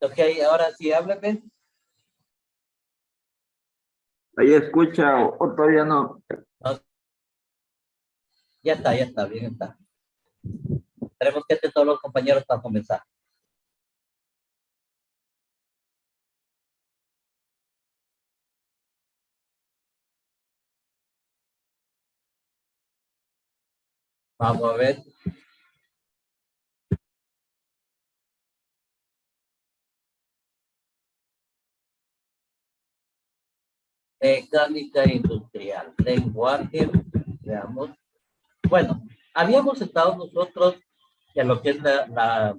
Ok, ahora sí, háblame. Ahí escucha o todavía no. No, ya está, bien está. Tenemos que tener todos los compañeros para comenzar. Vamos a ver. Mecánica industrial, lenguaje, veamos. Bueno, habíamos estado nosotros en lo que es la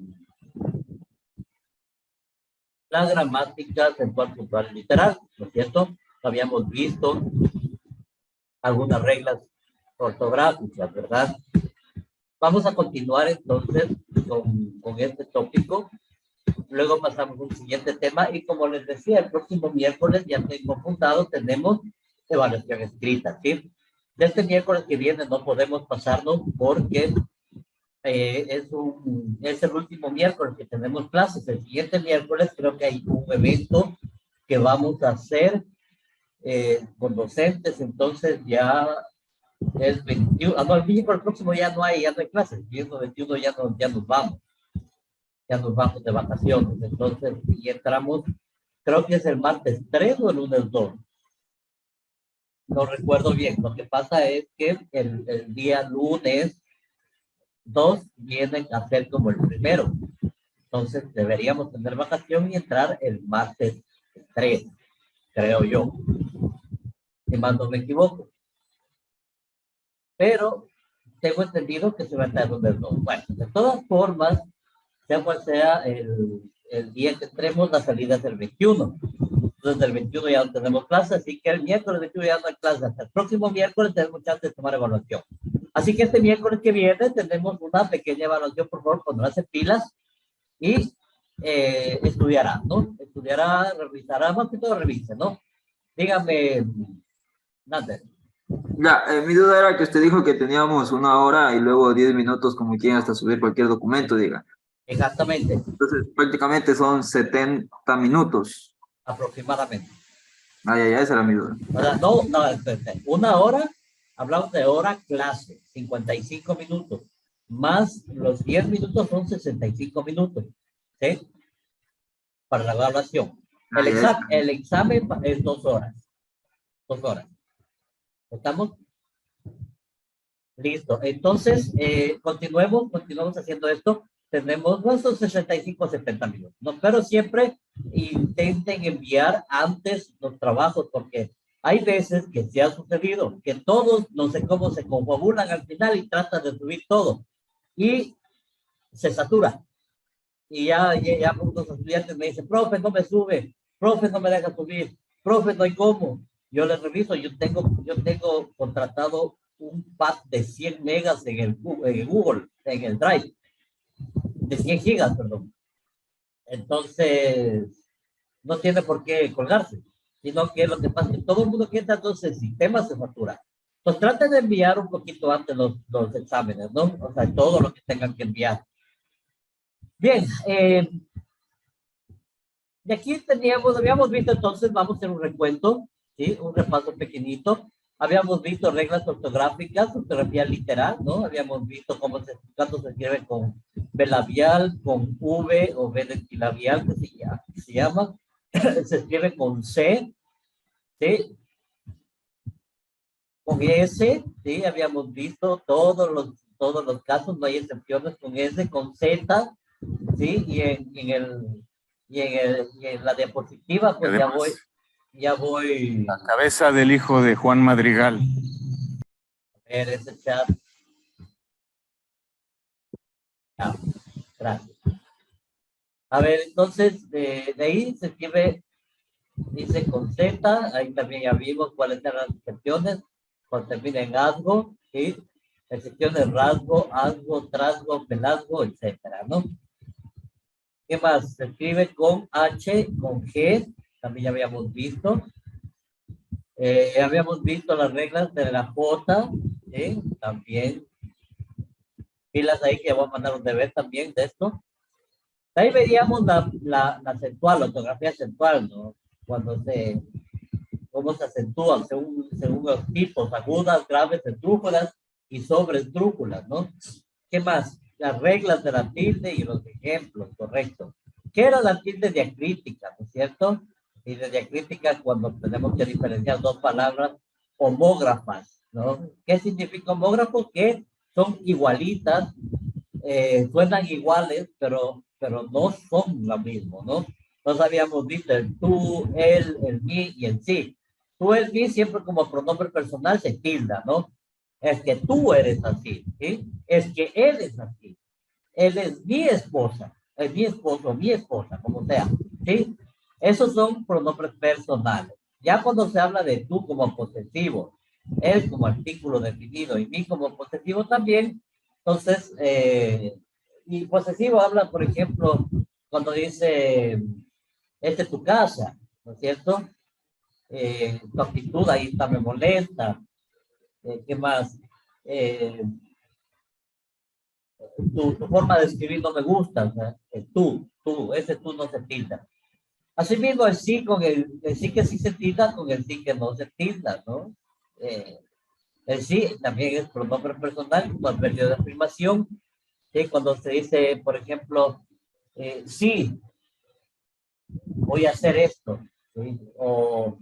gramática sensual, puntual, literal, ¿no es cierto? Habíamos visto algunas reglas ortográficas, ¿verdad? Vamos a continuar entonces con este tópico. Luego pasamos a un siguiente tema y como les decía, el próximo miércoles ya tengo apuntado, tenemos evaluación escrita, ¿sí? De este miércoles que viene no podemos pasarnos porque es el último miércoles que tenemos clases. El siguiente miércoles creo que hay un evento que vamos a hacer con docentes, entonces ya es 21, no, el miércoles próximo ya no hay clases, el 21 ya nos vamos de vacaciones, entonces, y entramos, creo que es el martes 3 o el lunes 2, no recuerdo bien, lo que pasa es que el día lunes 2 vienen a ser como el primero, entonces deberíamos tener vacación y entrar el martes 3, creo yo, si más no me equivoco, pero tengo entendido que se va a entrar el lunes 2. Bueno, de todas formas, sea cual sea el día que entremos, la salida es el 21. Entonces, el 21 ya no tenemos clase, así que el miércoles 21 ya no hay clase. Hasta el próximo miércoles tenemos chance de tomar evaluación. Así que este miércoles que viene tenemos una pequeña evaluación, por favor, pondrás pilas y estudiará, ¿no? Estudiará, revisará, más que todo revise, ¿no? Dígame, Nader. Ya, mi duda era que usted dijo que teníamos 1 hora y luego 10 minutos como quien hasta subir cualquier documento, diga. Exactamente, Entonces, prácticamente son 70 minutos. aproximadamente. Ay, ay, ay, esa era mi duda. O sea, no, no, espérate. 1 hora, hablamos de hora clase, 55 minutos, más los 10 minutos son 65 minutos, ¿sí? Para la evaluación. Ay, ay, El examen es 2 horas, 2 horas. ¿Estamos? Listo. Entonces, continuemos haciendo esto. Tenemos nuestros 65 o 70 minutos, ¿no? Pero siempre intenten enviar antes los trabajos, porque hay veces que se ha sucedido que todos, no sé cómo, se confabulan al final y tratan de subir todo. Y se satura. Y ya muchos estudiantes me dicen, profe, no me sube, profe, no me deja subir, profe, no hay cómo. Yo les reviso, yo tengo contratado un pack de 100 megas en el Google, en el Drive, de 100 gigas, perdón. Entonces, no tiene por qué colgarse, sino que lo que pasa es que todo el mundo que entra entonces el sistema se factura. Pues traten de enviar un poquito antes los exámenes, ¿no? O sea, todo lo que tengan que enviar. Bien, de aquí habíamos visto entonces, vamos a hacer un recuento, ¿sí? Un repaso pequeñito. Habíamos visto reglas ortográficas, ortografía literal, ¿no? Habíamos visto cuánto se escribe con B labial, con V o B labial, que se llama. Se escribe con C, ¿sí? Con S, ¿sí? Habíamos visto todos los casos, no hay excepciones con S, con Z, ¿sí? Y en la diapositiva, Y pues además, ya voy la cabeza del hijo de Juan Madrigal. a ver ese chat. Ah, gracias. A ver, entonces, de ahí se escribe, dice con Z, ahí también ya vimos cuáles eran las excepciones, cuando termina en asgo, ¿sí? Excepciones rasgo, asgo, trasgo, pelasgo, etcétera, ¿no? ¿Qué más? Se escribe con H, con G, también ya habíamos visto. Habíamos visto las reglas de la J, ¿sí? También. Pilas ahí que voy a mandar un deber también de esto. Ahí veríamos la acentual, la ortografía acentual, ¿no? Cuando cómo se acentúan según los tipos, agudas, graves, esdrújulas y sobreesdrújulas, ¿no? ¿Qué más? Las reglas de la tilde y los ejemplos, correcto. ¿Qué era la tilde diacrítica, no es cierto? Tilde diacrítica cuando tenemos que diferenciar dos palabras homógrafas, ¿no? ¿Qué significa homógrafo? Que son igualitas, suenan iguales, pero no son lo mismo, ¿no? Nos habíamos visto el tú, el mí y el sí. Tú, el mí, siempre como pronombre personal se tilda, ¿no? Es que tú eres así, ¿sí? Es que él es así. Él es mi esposa, es mi esposo, mi esposa, como sea, ¿sí? Esos son pronombres personales. Ya cuando se habla de tú como posesivo, él como artículo definido y mí como posesivo también, entonces, y posesivo habla, por ejemplo, cuando dice, esta es tu casa, ¿no es cierto? Tu actitud ahí está, me molesta. ¿Qué más? Eh, tu forma de escribir no me gusta, o sea, ese tú no se tilda. Asimismo, el sí con el sí que sí se tilda con el sí que no se tilda, ¿no? Eh, el sí también es pronombre personal, como adverbio de afirmación, ¿sí? Cuando se dice, por ejemplo, sí, voy a hacer esto, ¿sí? O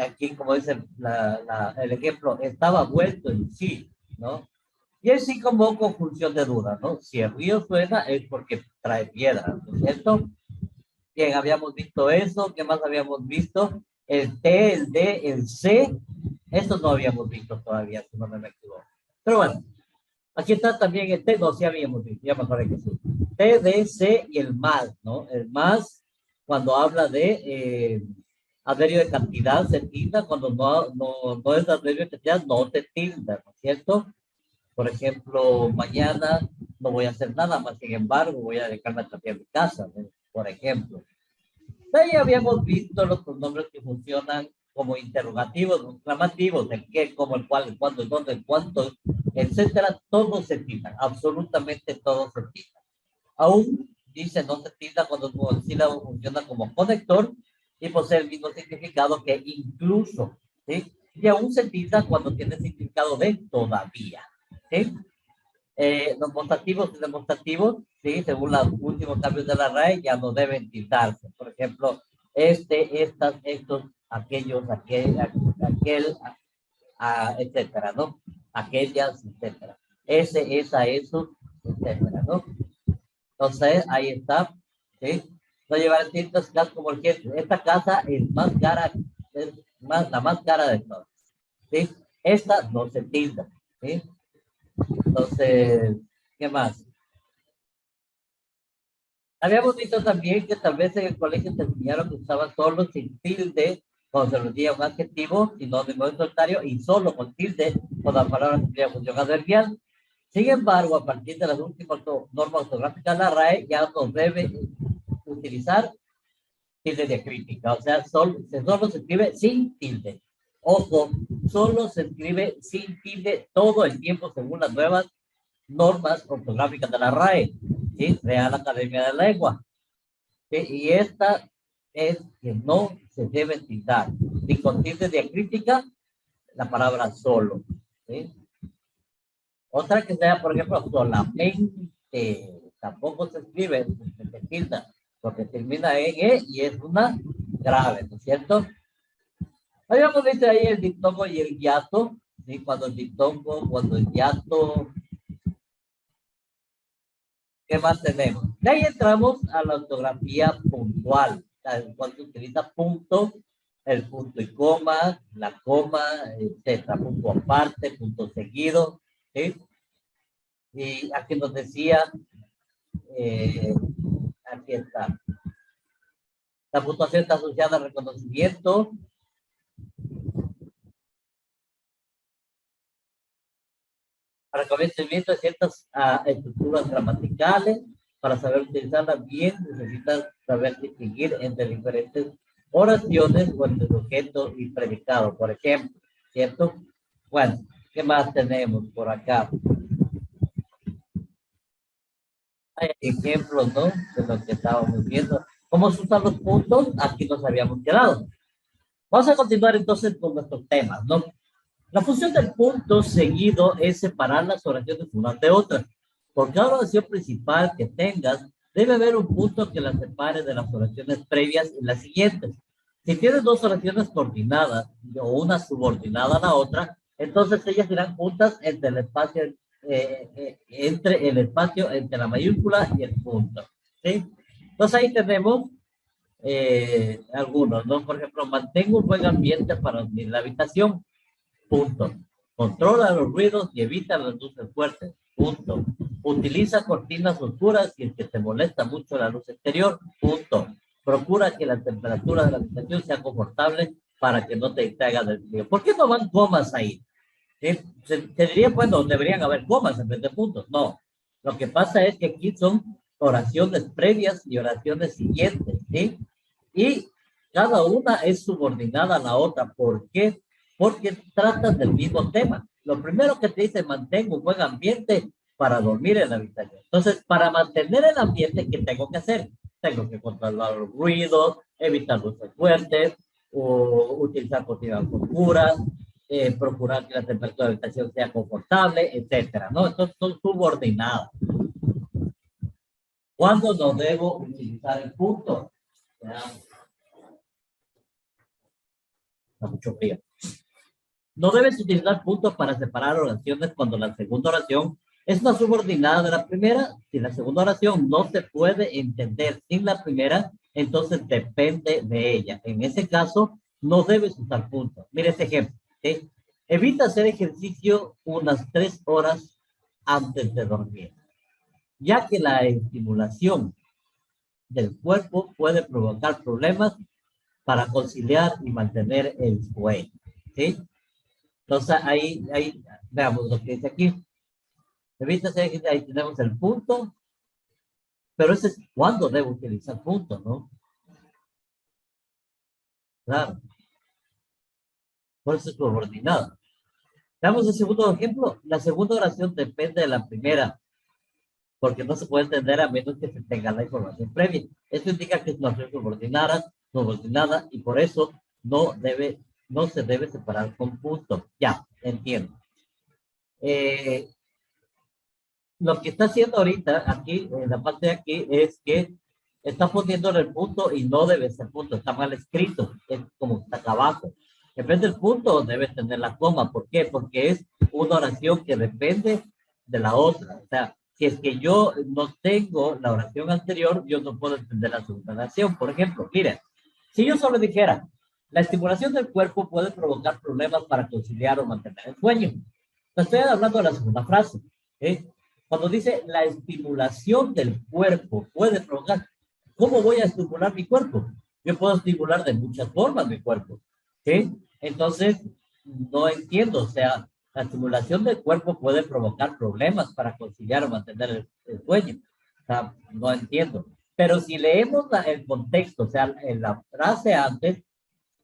aquí, como dice el ejemplo, estaba vuelto en sí, ¿no? Y el sí como con función de duda, ¿no? Si el río suena es porque trae piedra, ¿no es cierto? Bien, habíamos visto eso. ¿Qué más habíamos visto? El T, el D, el C. Eso no habíamos visto todavía, si no me equivoco. Pero bueno, aquí está también el T, no, sí habíamos visto, ya me acuerdo que sí. T, D, C y el más, ¿no? El más, cuando habla de adverbio de cantidad, se tilda. Cuando no es adverbio de cantidad, no se tilda, ¿no es cierto? Por ejemplo, mañana no voy a hacer nada más, sin embargo, voy a dedicarme a cambiar mi casa, ¿no? Por ejemplo. De ahí habíamos visto los pronombres que funcionan como interrogativos, exclamativos, el qué, cómo, el cuál, el cuándo, el dónde, el cuánto, etcétera. Todos se tildan, absolutamente todos se tildan. Aún dice no se tilda cuando el sílabo funciona como conector y posee el mismo significado que incluso, ¿sí? Y aún se tilda cuando tiene significado de todavía, ¿sí? Los motativos y demostrativos, ¿sí? Según los últimos cambios de la RAE, ya no deben tildarse. Por ejemplo, estas, estos, aquellos, aquel, etcétera, ¿no? Aquellas, etcétera. Ese, esa, esos, etcétera, ¿no? Entonces, ahí está, ¿sí? No llevar tintas como el que esta casa es más cara, es la más cara de todas, ¿sí? Esta no se tilda, ¿sí? Entonces, ¿qué más? Habíamos visto también que tal vez en el colegio te enseñaron que usaba solo sin tilde cuando se decía un adjetivo, sinónimo de solitario, y solo con tilde cuando la palabra tendría función adverbial. Sin embargo, a partir de las últimas normas ortográficas de la RAE, ya no debe utilizar tilde diacrítica, o sea, solo se escribe sin tilde. Ojo, solo se escribe sin tilde todo el tiempo según las nuevas normas ortográficas de la RAE, ¿sí? Real Academia de la Lengua. ¿Sí? Y esta es que no se debe tildar, ni con tilde diacrítica, la palabra solo, ¿sí? Otra que sea, por ejemplo, solamente, tampoco se escribe, se tilda, porque termina en E y es una grave, ¿no es cierto? Habíamos visto ahí el diptongo y el hiato, ¿sí? Cuando el diptongo, cuando el hiato. ¿Qué más tenemos? De ahí entramos a la ortografía puntual, cuando se utiliza punto, el punto y la coma, etcétera, punto aparte, punto seguido, ¿sí? Y aquí nos decía, eh, aquí está, la puntuación está asociada al reconocimiento, al reconocimiento de ciertas estructuras gramaticales. Para saber utilizarlas bien, necesitas saber distinguir entre diferentes oraciones o entre sujeto y predicado, por ejemplo, ¿cierto? Bueno, ¿qué más tenemos por acá? Hay ejemplos, ¿no? De lo que estábamos viendo. ¿Cómo se usan los puntos? Aquí nos habíamos quedado. Vamos a continuar entonces con nuestros temas, ¿no? La función del punto seguido es separar las oraciones unas de otras. Por cada oración principal que tengas, debe haber un punto que las separe de las oraciones previas y las siguientes. Si tienes dos oraciones coordinadas o una subordinada a la otra, entonces ellas irán juntas entre el espacio entre la mayúscula y el punto. ¿Sí? Entonces ahí tenemos algunos, ¿no? Por ejemplo, mantengo un buen ambiente para dormir en la habitación. Punto. Controla los ruidos y evita las luces fuertes. Punto. Utiliza cortinas oscuras si es que te molesta mucho la luz exterior. Punto. Procura que la temperatura de la habitación sea confortable para que no te distraigas del frío. ¿Por qué no van comas ahí? Se diría, bueno, deberían haber comas en vez de puntos. No. Lo que pasa es que aquí son oraciones previas y oraciones siguientes, ¿sí? Y cada una es subordinada a la otra. ¿Por qué? Porque tratan del mismo tema. Lo primero que te dice, mantengo un buen ambiente para dormir en la habitación. Entonces, para mantener el ambiente, ¿qué tengo que hacer? Tengo que controlar los ruidos, evitar luces fuertes, o utilizar cortinas oscuras, procurar que la temperatura de la habitación sea confortable, etcétera, ¿no? Entonces, son subordinadas. ¿Cuándo no debo utilizar el punto? Está mucho frío. No debes utilizar puntos para separar oraciones cuando la segunda oración es una subordinada de la primera. Si la segunda oración no se puede entender sin la primera, entonces depende de ella. En ese caso, no debes usar puntos. Mira este ejemplo. ¿Sí? Evita hacer ejercicio unas 3 horas antes de dormir, ya que la estimulación del cuerpo puede provocar problemas para conciliar y mantener el sueño. ¿Sí? Entonces, ahí veamos lo que dice aquí. Evita hacer ejercicio, ahí tenemos el punto, pero ese es cuándo debo utilizar punto, ¿no? Claro, por eso es subordinado. Veamos el segundo ejemplo. La segunda oración depende de la primera, porque no se puede entender a menos que se tenga la información previa. Esto indica que es una oración subordinada, y por eso no se debe separar con punto. Ya, entiendo. Lo que está haciendo ahorita aquí, en la parte de aquí, es que está poniéndole el punto y no debe ser punto, está mal escrito, es como está acá abajo. En vez del punto debe tener la coma. ¿Por qué? Porque es una oración que depende de la otra. O sea, si es que yo no tengo la oración anterior, yo no puedo entender la segunda oración. Por ejemplo, miren, si yo solo dijera, la estimulación del cuerpo puede provocar problemas para conciliar o mantener el sueño. Estoy hablando de la segunda frase. ¿Eh? Cuando dice la estimulación del cuerpo puede provocar, ¿cómo voy a estimular mi cuerpo? Yo puedo estimular de muchas formas mi cuerpo. ¿Sí? Entonces, no entiendo. O sea, la estimulación del cuerpo puede provocar problemas para conciliar o mantener el sueño. O sea, no entiendo. Pero si leemos el contexto, o sea, en la frase antes,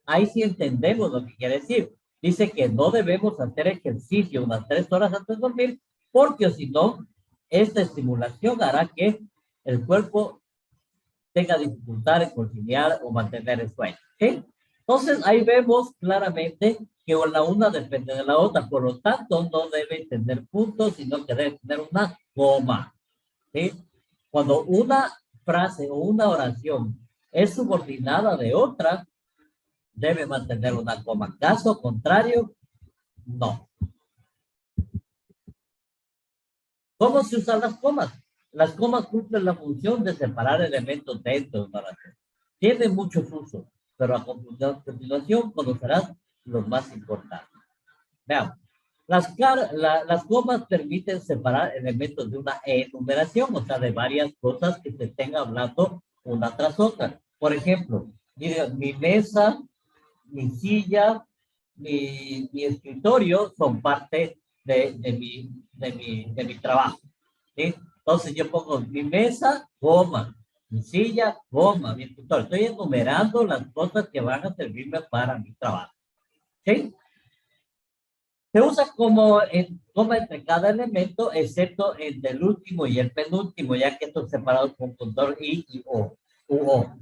ahí sí entendemos lo que quiere decir. Dice que no debemos hacer ejercicio unas 3 horas antes de dormir, porque si no, esta estimulación hará que el cuerpo tenga dificultad en conciliar o mantener el sueño. ¿Sí? Entonces, ahí vemos claramente que la una depende de la otra, por lo tanto, no debe tener puntos, sino que debe tener una coma. ¿Sí? Cuando una frase o una oración es subordinada de otra, debe mantener una coma. Caso contrario, no. ¿Cómo se usan las comas? Las comas cumplen la función de separar elementos dentro de una oración. Tienen muchos usos, pero a continuación conocerás los más importantes. Veamos. Las comas permiten separar elementos de una enumeración, o sea, de varias cosas que se estén hablando una tras otra. Por ejemplo, mi mesa, mi silla, mi escritorio son parte de mi trabajo. ¿Sí? Entonces yo pongo mi mesa, coma, mi silla, coma, mi escritorio. Estoy enumerando las cosas que van a servirme para mi trabajo. ¿Sí? Se usa como coma entre cada elemento, excepto entre el último y el penúltimo, ya que estos separados con puntuador I y O,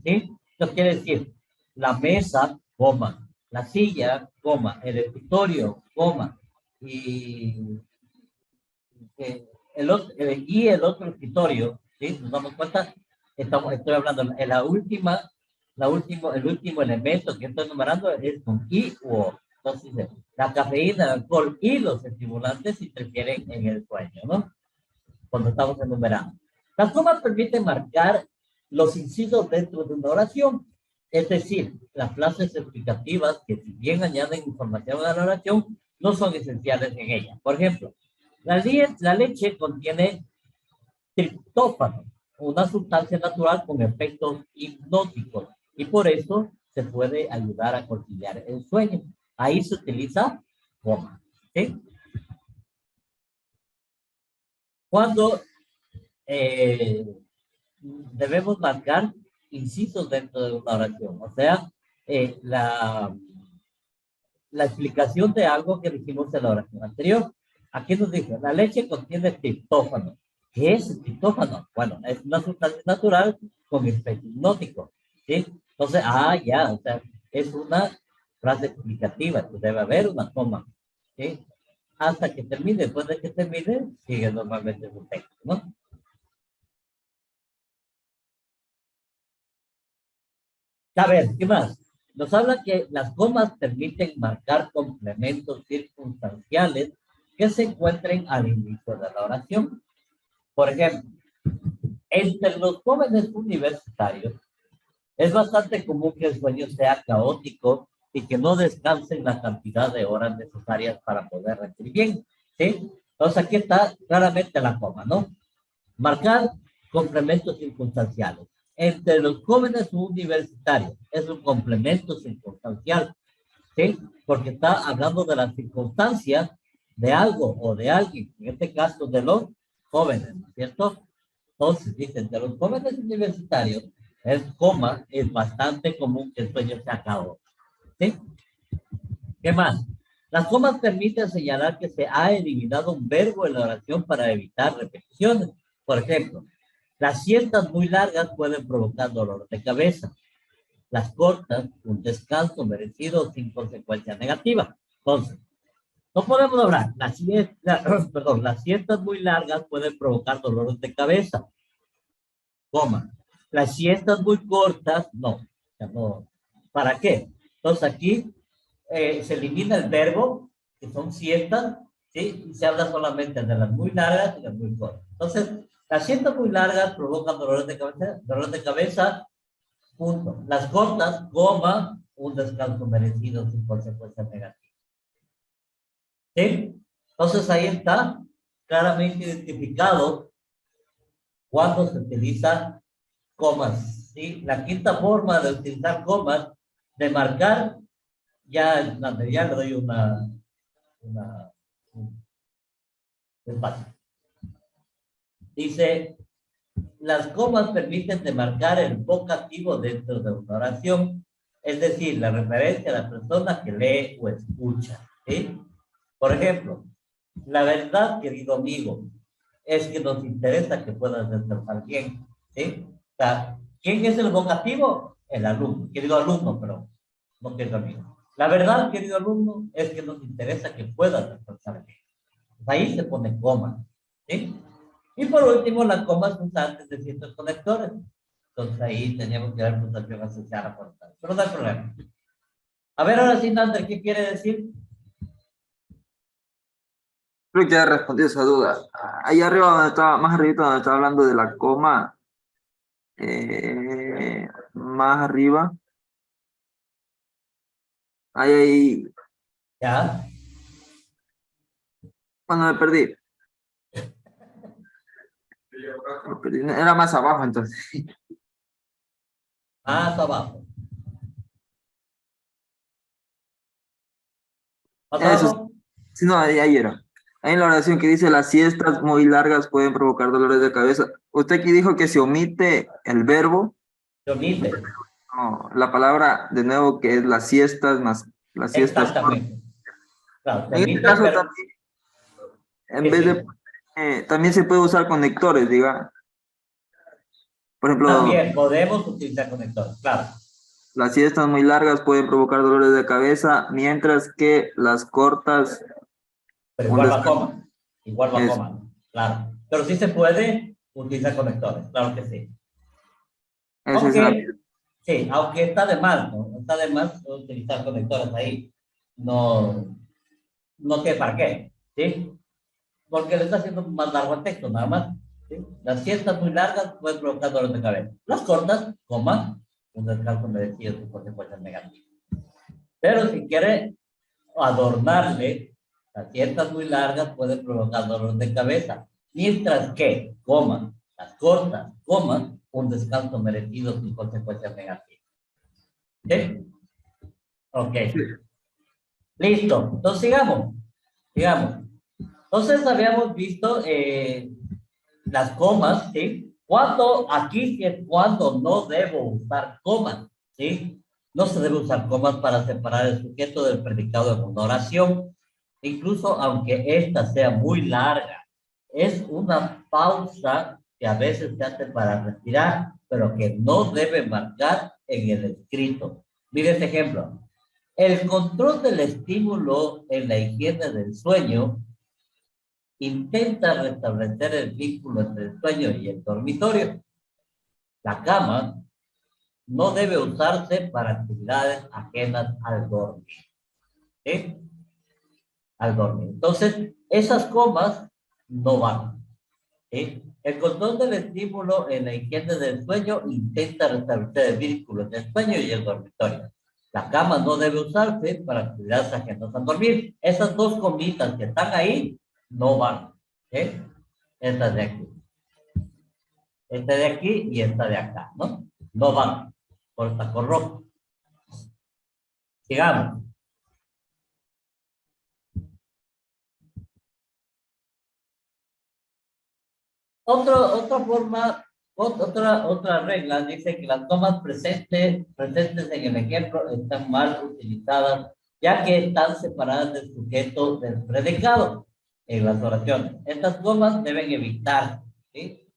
¿sí? Esto quiere decir, la mesa, coma, la silla, coma, el escritorio, coma, y el otro escritorio, ¿sí? Nos damos cuenta, estoy hablando, en el último elemento que estoy numerando es con I u O. Entonces, la cafeína, el alcohol y los estimulantes interfieren en el sueño, ¿no? Cuando estamos enumerando. Las comas permiten marcar los incisos dentro de una oración, es decir, las frases explicativas que si bien añaden información a la oración, no son esenciales en ella. Por ejemplo, la leche contiene triptófano, una sustancia natural con efectos hipnóticos, y por eso se puede ayudar a conciliar el sueño. Ahí se utiliza coma, ¿sí? Cuando debemos marcar incisos dentro de una oración, o sea, la explicación de algo que dijimos en la oración anterior. Aquí nos dice, la leche contiene triptófano. ¿Qué es el triptófano? Bueno, es una sustancia natural con efecto hipnótico, ¿sí? Entonces, ya, o sea, es una frase explicativa, que debe haber una coma, ¿sí? Hasta que termine, después de que termine, sigue normalmente su texto, ¿no? A ver, ¿qué más? Nos habla que las comas permiten marcar complementos circunstanciales que se encuentren al inicio de la oración. Por ejemplo, entre los jóvenes universitarios es bastante común que el sueño sea caótico y que no descansen la cantidad de horas necesarias para poder rendir bien, ¿sí? Entonces aquí está claramente la coma, ¿no? Marcar complementos circunstanciales. Entre los jóvenes universitarios es un complemento circunstancial, ¿sí? Porque está hablando de las circunstancias de algo o de alguien, en este caso de los jóvenes, ¿no es cierto? Entonces, dice, entre los jóvenes universitarios, es bastante común que el sueño se acabe, ¿sí? ¿Qué más? Las comas permiten señalar que se ha eliminado un verbo en la oración para evitar repeticiones. Por ejemplo, las siestas muy largas pueden provocar dolor de cabeza. Las cortas, un descanso merecido sin consecuencia negativa. Entonces, no podemos hablar. Las siestas muy largas pueden provocar dolores de cabeza. Coma. Las siestas muy cortas, no. No. ¿Para qué? Entonces aquí se elimina el verbo, que son siestas, ¿sí? Y se habla solamente de las muy largas y las muy cortas. Entonces, las siestas muy largas provocan dolores de cabeza, punto. Las cortas, coma, un descanso merecido sin consecuencias negativas. ¿Sí? Entonces ahí está claramente identificado cuando se utiliza comas, ¿sí? La quinta forma de utilizar comas, de marcar, ya le doy un espacio. Dice, las comas permiten demarcar el vocativo dentro de una oración, es decir, la referencia a la persona que lee o escucha, ¿sí? Por ejemplo, la verdad, querido amigo, es que nos interesa que puedas descansar bien, ¿sí? O sea, ¿quién es el vocativo? El alumno, querido alumno, pero no querido amigo. La verdad, querido alumno, es que nos interesa que puedas descansar bien. Pues ahí se pone coma, ¿sí? Y por último, la coma es usada antes de ciertos conectores. Entonces ahí teníamos que dar puntuación asociada por tal. Pero no hay problema. A ver, ahora sí, Nander, ¿qué quiere decir? Creo que ya respondió esa duda. Ahí arriba donde estaba, más arriba donde estaba hablando de la coma, más arriba, ahí, Ya. cuando me perdí, era más abajo entonces. Más abajo. Más Eso, abajo. sí, no, ahí era. Ahí en la oración que dice las siestas muy largas pueden provocar dolores de cabeza. Usted aquí dijo que se omite el verbo, Se omite. no, la palabra de nuevo que es las siestas más las siestas. Exactamente. Claro, se En este omite, caso pero también, En Sí, vez sí. de, también se puede usar conectores, diga. Por ejemplo, También podemos utilizar conectores, claro. las siestas muy largas pueden provocar dolores de cabeza, mientras que las cortas, Pero un igual va descanso. coma. Igual va Es, coma, claro. Pero sí se puede utilizar conectores, claro que sí. esa es la... Aunque, sí, aunque está de más, ¿no? Está de más utilizar conectores ahí. No, no sé para qué, ¿sí? Porque le está haciendo más largo el texto, nada más. ¿Sí? Las siestas muy largas pueden provocar dolor de cabeza. Las cortas, coma, un descanso merecido sin consecuencias negativas. Pero si quiere adornarle, las siestas muy largas pueden provocar dolor de cabeza. Mientras que, coma, las cortas, coma, un descanso merecido sin consecuencias negativas. ¿Sí? Ok. Listo. Entonces sigamos. Sigamos. Entonces habíamos visto las comas, ¿sí? Cuando, aquí sí es cuando no debo usar comas, ¿sí? No se debe usar comas para separar el sujeto del predicado en una oración, incluso aunque ésta sea muy larga. Es una pausa que a veces se hace para respirar, pero que no debe marcar en el escrito. Mire este ejemplo. El control del estímulo en la higiene del sueño intenta restablecer el vínculo entre el sueño y el dormitorio. La cama no debe usarse para actividades ajenas al dormir. ¿Sí? Al dormir. Entonces, esas comas no van. ¿Sí? El control del estímulo en la higiene del sueño intenta restablecer el vínculo entre el sueño y el dormitorio. La cama no debe usarse para actividades ajenas al dormir. Esas dos comitas que están ahí no van. ¿Sí? Estas de aquí. Esta de aquí y esta de acá, ¿no? No van por taco rojo. Sigamos. Otra forma, otra regla dice que las comas presentes en el ejemplo están mal utilizadas, ya que están separadas del sujeto del predicado en las oraciones. Estas comas deben evitar, ¿sí?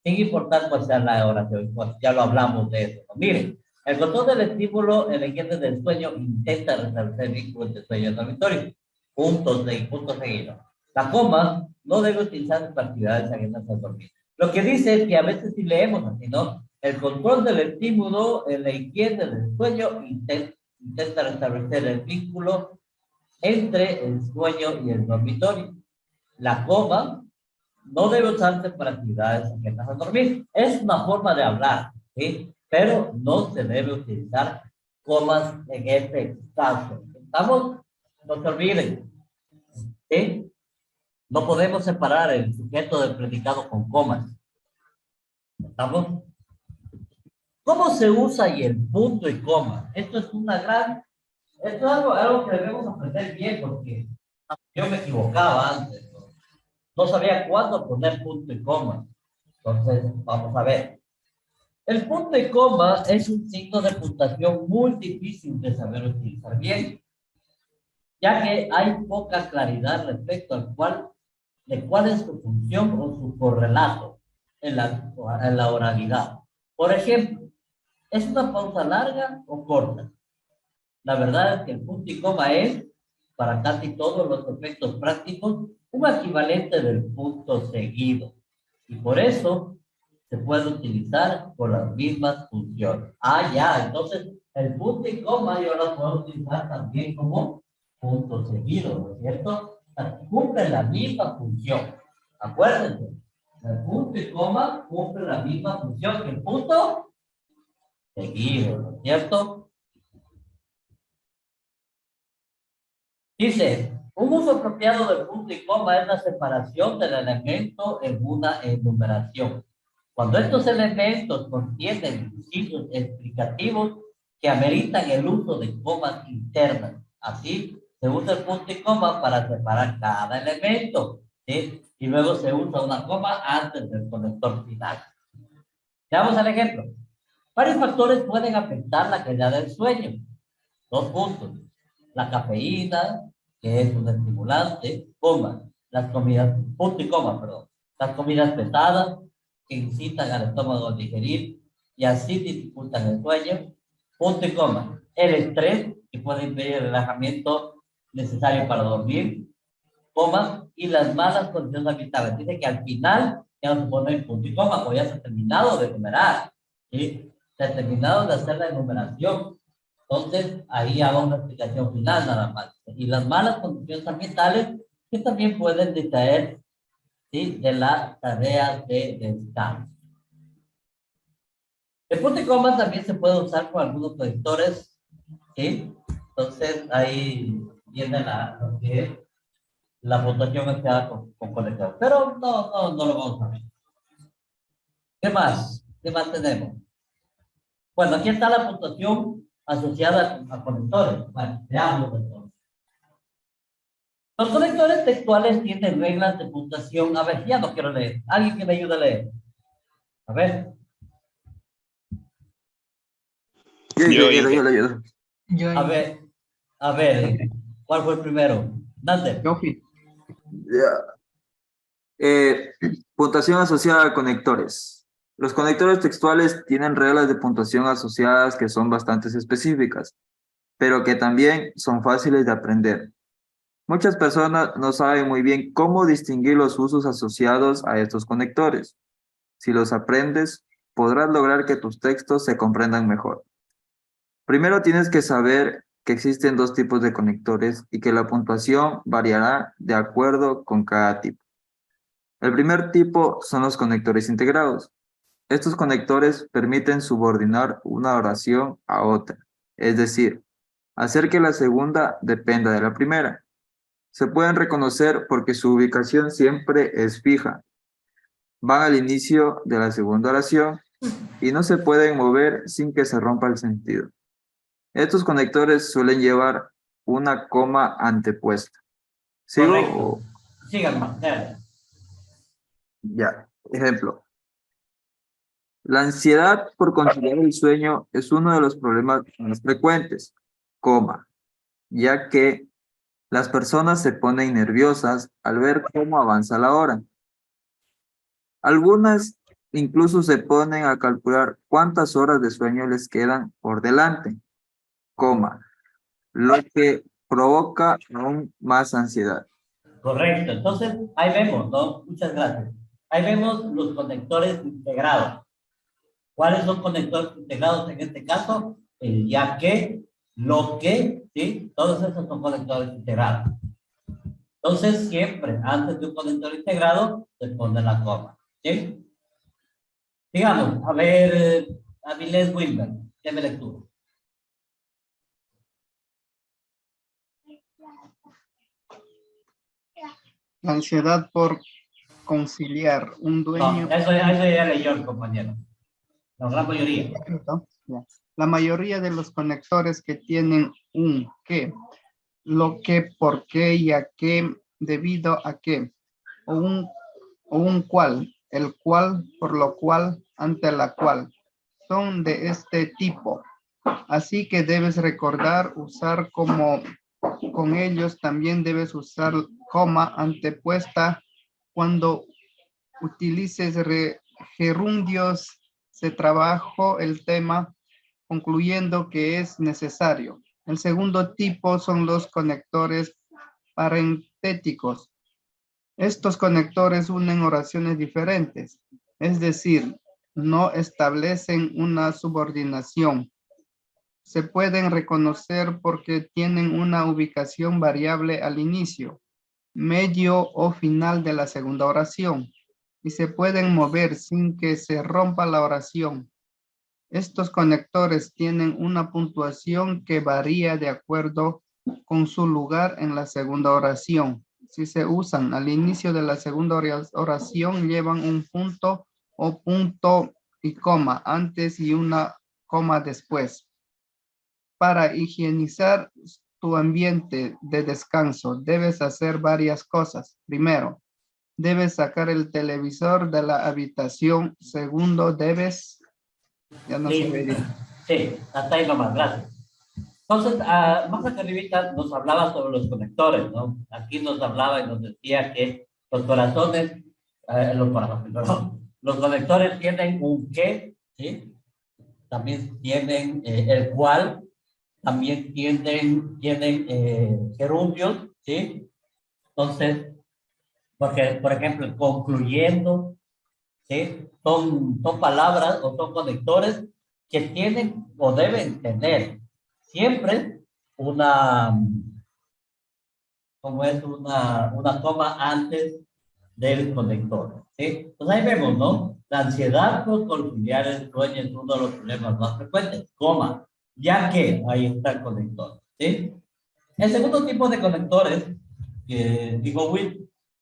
Sin importar cuál sea la oración, pues ya lo hablamos de eso. Miren, el control del estímulo en la higiene del sueño intenta restablecer el vínculo entre sueño y dormitorio. Puntos seguidos. La coma no debe utilizarse para actividades ajenas al dormir. Lo que dice es que a veces si leemos así, ¿no? El control del estímulo en la higiene del sueño intenta restablecer el vínculo entre el sueño y el dormitorio. La coma no debe usarse para actividades ajenas a dormir. Es una forma de hablar, ¿sí? Pero no se debe utilizar comas en este caso. ¿Estamos? No se olviden, ¿sí? No podemos separar el sujeto del predicado con comas. ¿Estamos? ¿Cómo se usa y el punto y coma? Esto es esto es algo que debemos aprender bien porque yo me equivocaba antes, ¿no? No sabía cuándo poner punto y coma. Entonces, vamos a ver. El punto y coma es un signo de puntuación muy difícil de saber utilizar bien, ya que hay poca claridad respecto de cuál es su función o su correlato en la oralidad. Por ejemplo, ¿es una pausa larga o corta? La verdad es que el punto y coma es, para casi todos los efectos prácticos, un equivalente del punto seguido. Y por eso se puede utilizar con las mismas funciones. Ah, ya, entonces el punto y coma yo lo puedo utilizar también como punto seguido, ¿no es cierto? Cumple la misma función. Acuérdense, el punto y coma cumple la misma función que el punto seguido, ¿no es cierto? Dice, un uso apropiado del punto y coma es la separación del elemento en una enumeración. Cuando estos elementos contienen incisos explicativos que ameritan el uso de comas internas. Así, se usa el punto y coma para separar cada elemento, ¿sí? Y luego se usa una coma antes del conector final. Veamos el ejemplo. Varios factores pueden afectar la calidad del sueño. Dos puntos. La cafeína, que es un estimulante, coma. las comidas, punto y coma, perdón, las comidas pesadas que incitan al estómago a digerir y así dificultan el sueño, punto y coma. El estrés, que puede impedir el relajamiento necesario para dormir, coma, y las malas condiciones ambientales. Dice que al final ya no se pone el punto y coma, o ya se ha terminado de enumerar, ¿sí? Se ha terminado de hacer la enumeración. Entonces, ahí hago una explicación final nada más. Y las malas condiciones ambientales que también pueden distraer, ¿sí?, de las tareas de descanso. El punto y coma también se puede usar con algunos conectores, ¿sí? Entonces, ahí viene lo que es la puntuación empleada con conectores. Pero no lo vamos a ver. ¿Qué más? ¿Qué más tenemos? Bueno, aquí está la puntuación asociada a conectores. Bueno, veamos entonces. Los conectores textuales tienen reglas de puntuación. A ver, ya no quiero leer. ¿Alguien que me ayude a leer? A ver. Yo le ayudo. A ver, ¿cuál fue el primero? Nander. Ya. Puntuación asociada a conectores. Los conectores textuales tienen reglas de puntuación asociadas que son bastante específicas, pero que también son fáciles de aprender. Muchas personas no saben muy bien cómo distinguir los usos asociados a estos conectores. Si los aprendes, podrás lograr que tus textos se comprendan mejor. Primero tienes que saber que existen dos tipos de conectores y que la puntuación variará de acuerdo con cada tipo. El primer tipo son los conectores integrados. Estos conectores permiten subordinar una oración a otra, es decir, hacer que la segunda dependa de la primera. Se pueden reconocer porque su ubicación siempre es fija. Van al inicio de la segunda oración y no se pueden mover sin que se rompa el sentido. Estos conectores suelen llevar una coma antepuesta. ¿Sigo? Correcto. Sigan, dale. Ya. Ejemplo. La ansiedad por conciliar el sueño es uno de los problemas más frecuentes, coma, ya que las personas se ponen nerviosas al ver cómo avanza la hora. Algunas incluso se ponen a calcular cuántas horas de sueño les quedan por delante, coma, lo que provoca aún más ansiedad. Correcto. Entonces, ahí vemos, ¿no? Muchas gracias. Ahí vemos los conectores integrados. ¿Cuáles son conectores integrados en este caso? El ya que, lo que, ¿sí? Todos esos son conectores integrados. Entonces, siempre antes de un conector integrado, se pone la coma, ¿sí? Digamos, a ver, Avilés Wilber, déme lectura. La ansiedad por conciliar un dueño. No, eso ya leyó el compañero. La gran mayoría. La mayoría de los conectores que tienen un qué, lo que, por qué y a qué, debido a qué, o un cual, el cual, por lo cual, ante la cual, son de este tipo. Así que debes recordar usar como con ellos también debes usar coma antepuesta cuando utilices gerundios. Se trabajó el tema concluyendo que es necesario. El segundo tipo son los conectores parentéticos. Estos conectores unen oraciones diferentes, es decir, no establecen una subordinación. Se pueden reconocer porque tienen una ubicación variable al inicio, medio o final de la segunda oración y se pueden mover sin que se rompa la oración. Estos conectores tienen una puntuación que varía de acuerdo con su lugar en la segunda oración. Si se usan al inicio de la segunda oración, llevan un punto o punto y coma antes y una coma después. Para higienizar tu ambiente de descanso, debes hacer varias cosas. Primero, debes sacar el televisor de la habitación. Segundo, debes... Ya no se ve. Sí, hasta ahí nomás, gracias. Entonces, más acá arribita nos hablaba sobre los conectores, ¿no? Aquí nos hablaba y nos decía que los corazones, los corazones, perdón, los conectores tienen un qué, ¿sí? También tienen el cual, también tienen gerundios, ¿sí? Entonces, porque, por ejemplo, concluyendo, ¿sí? Son palabras o son conectores que tienen o deben tener siempre una, como es una coma antes del conector, ¿sí? Pues ahí vemos, ¿no? La ansiedad por conciliar el sueño es uno de los problemas más frecuentes, coma, ya que ahí está el conector, ¿sí? El segundo tipo de conectores, que digo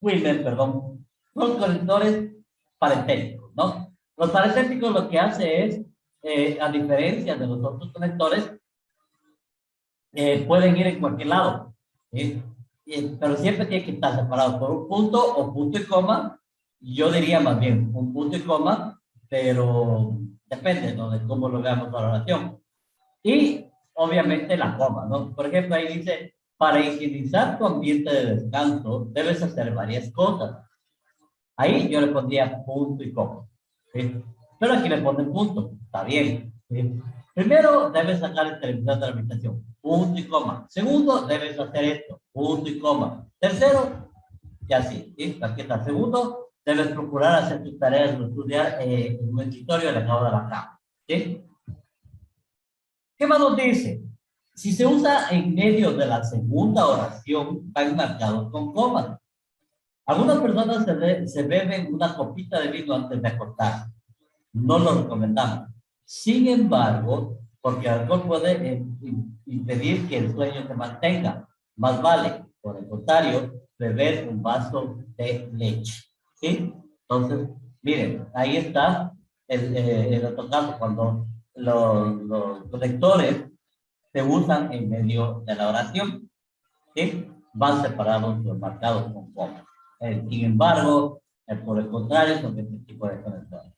Wilmer, perdón, son conectores parentéticos, ¿no? Los parentéticos lo que hace es, a diferencia de los otros conectores, pueden ir en cualquier lado, ¿sí? Pero siempre tiene que estar separado por un punto o punto y coma. Yo diría más bien un punto y coma, pero depende, ¿no? De cómo lo veamos la oración. Y obviamente la coma, ¿no? Por ejemplo, ahí dice, para higienizar tu ambiente de descanso, debes hacer varias cosas. Ahí yo le pondría punto y coma, ¿sí? Pero aquí le ponen punto, está bien, ¿sí? Primero, debes sacar el televisor de la habitación, punto y coma. Segundo, debes hacer esto, punto y coma. Tercero, y así, ¿sí? Aquí está. Segundo, debes procurar hacer tus tareas o estudiar en un escritorio alejado de la cama, ¿sí? ¿Qué más nos dice? Si se usa en medio de la segunda oración, van marcados con comas. Algunas personas se beben una copita de vino antes de acostar. No lo recomendamos. Sin embargo, porque el alcohol puede impedir que el sueño se mantenga. Más vale, por el contrario, beber un vaso de leche. ¿Sí? Entonces, miren, ahí está el otro caso, cuando los lectores se usan en medio de la oración, ¿sí? Van separados los marcados con coma. Sin embargo, por el contrario, son este tipo de conexiones.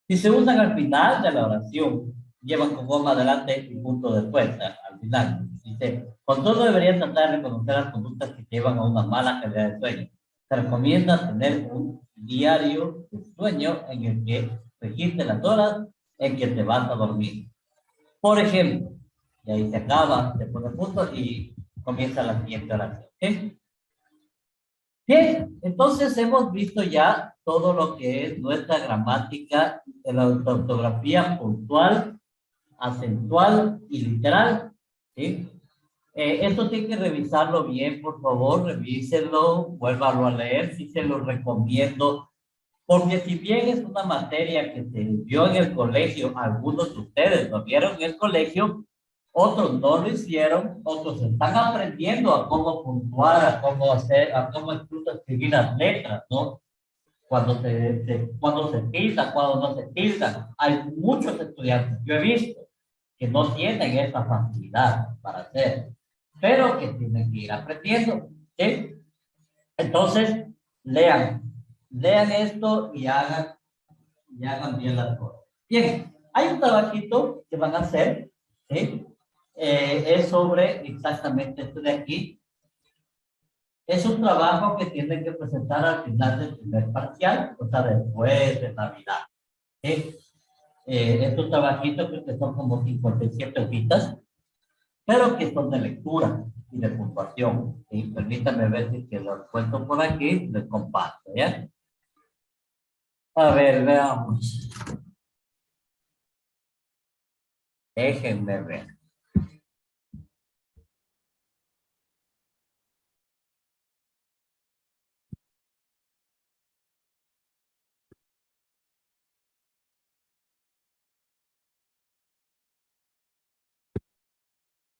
Si se usan al final de la oración, llevan con coma adelante y punto después, al final. Dice, con todo deberían tratar de reconocer las conductas que llevan a una mala calidad de sueño. Se recomienda tener un diario de sueño en el que registre las horas en que te vas a dormir. Por ejemplo, y ahí se acaba, se pone punto y comienza la siguiente oración. ¿Sí? Bien, entonces hemos visto ya todo lo que es nuestra gramática, la ortografía puntual, acentual y literal. ¿Sí? Esto tiene que revisarlo bien, por favor, revísenlo, vuélvalo a leer, si se lo recomiendo, porque si bien es una materia que se vio en el colegio, algunos de ustedes lo vieron en el colegio, otros no lo hicieron, otros están aprendiendo a cómo puntuar, a cómo hacer, a cómo incluso escribir las letras, ¿no? Cuando se tilda, cuando no se tilda. Hay muchos estudiantes, yo he visto, que no tienen esa facilidad para hacer, pero que tienen que ir aprendiendo, ¿sí? Entonces, lean, lean esto y hagan bien las cosas. Bien, hay un trabajito que van a hacer, ¿sí? Es sobre exactamente esto de aquí. Es un trabajo que tienen que presentar al final del primer parcial, o sea, después de Navidad, ¿sí? Estos trabajitos que son como 57 hojitas, pero que son de lectura y de puntuación. ¿Sí? Permítanme ver si que los cuento por aquí, les comparto, ¿ya? A ver, veamos. Déjenme ver.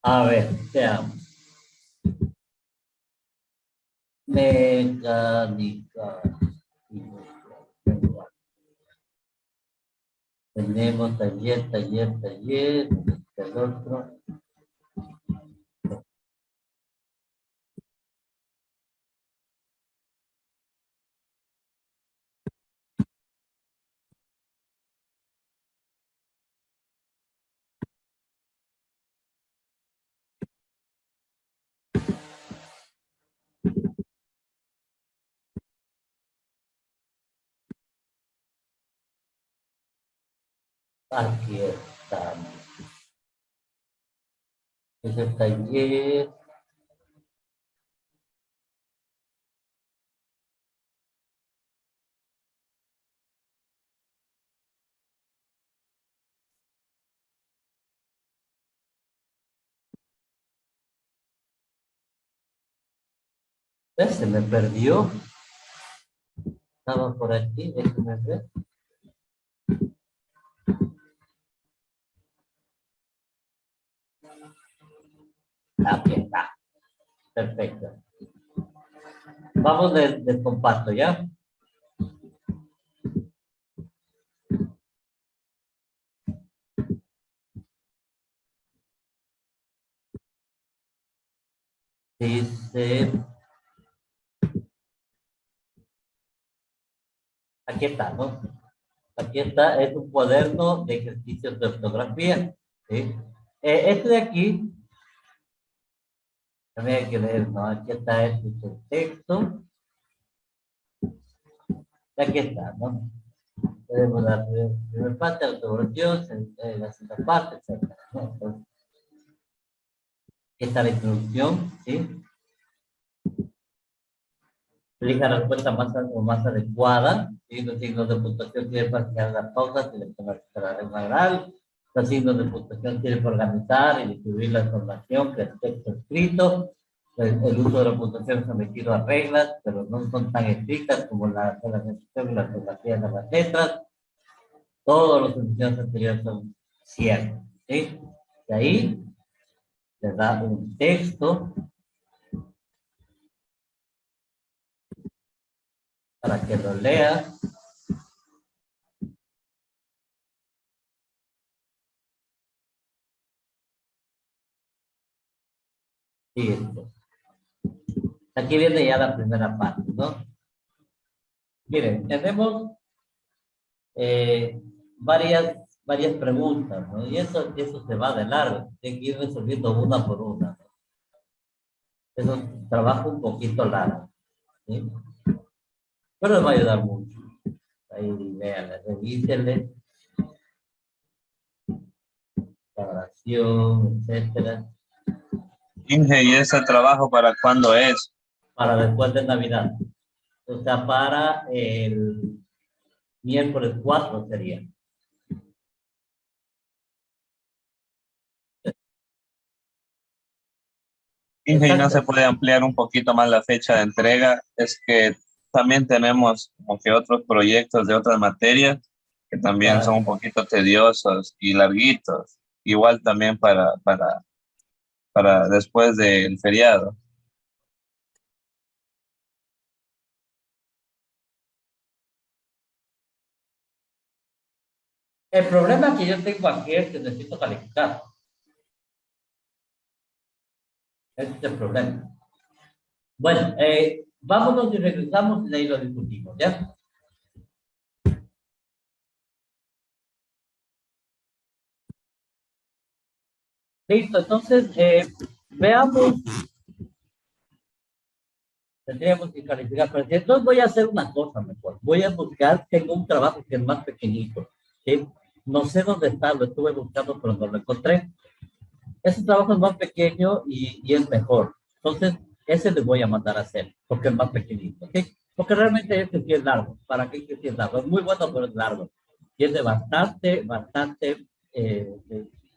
A ver, veamos. Mecánica. Tenemos taller, el otro. Aquí estamos. Ese taller. Se me perdió. Estaba por aquí, déjeme ver. Aquí está. Perfecto. Vamos del compacto, ¿ya? Dice, aquí está, ¿no? Aquí está, es un cuaderno de ejercicios de ortografía, ¿sí? Este de aquí, también hay que leer, ¿no? Aquí está este es el texto, y aquí está, ¿no? Tenemos la primera parte, la ortografía, la segunda parte, etc. ¿no? Entonces, aquí está la introducción, ¿sí? Elija la respuesta más adecuada, ¿sí? Los signos de puntuación tienen para fijar las pausas y la regla oral. Los signos de puntuación tienen para organizar y distribuir la información que el texto escrito. El uso de la puntuación es sometido a reglas, pero no son tan estrictas como la mención y la ortografía de las letras. Todos los funciones anteriores son ciertos, ¿sí? De ahí le da un texto para que lo lea. Sí, aquí viene ya la primera parte, ¿no? Miren, tenemos varias preguntas, ¿no? Y eso se va de largo, hay que ir resolviendo una por una, ¿no? Es un trabajo un poquito largo, ¿sí? Pero les va a ayudar mucho. Ahí, vean, revísenle la oración, etcétera, Inge, ¿y ese trabajo para cuándo es? para después de Navidad. O sea, para el miércoles 4 sería. Inge, ¿y no se Exacto. puede ampliar un poquito más la fecha de entrega? Es que también tenemos como que otros proyectos de otras materias que también son un Claro. poquito tediosos y larguitos. Igual también para después del feriado. El problema que yo tengo aquí es que necesito calificar. Ese es el problema. Bueno, vámonos y regresamos y de ahí lo discutimos, ¿ya? Listo, entonces, veamos. Tendríamos que calificar, pero entonces voy a hacer una cosa mejor. Voy a buscar, tengo un trabajo que es más pequeñito, ¿sí? No sé dónde está, lo estuve buscando, pero no lo encontré. Ese trabajo es más pequeño y es mejor. Entonces, ese les voy a mandar a hacer, porque es más pequeñito, ¿sí? Porque realmente este sí es largo. ¿Para qué sí es largo? Es muy bueno, pero es largo. Tiene bastante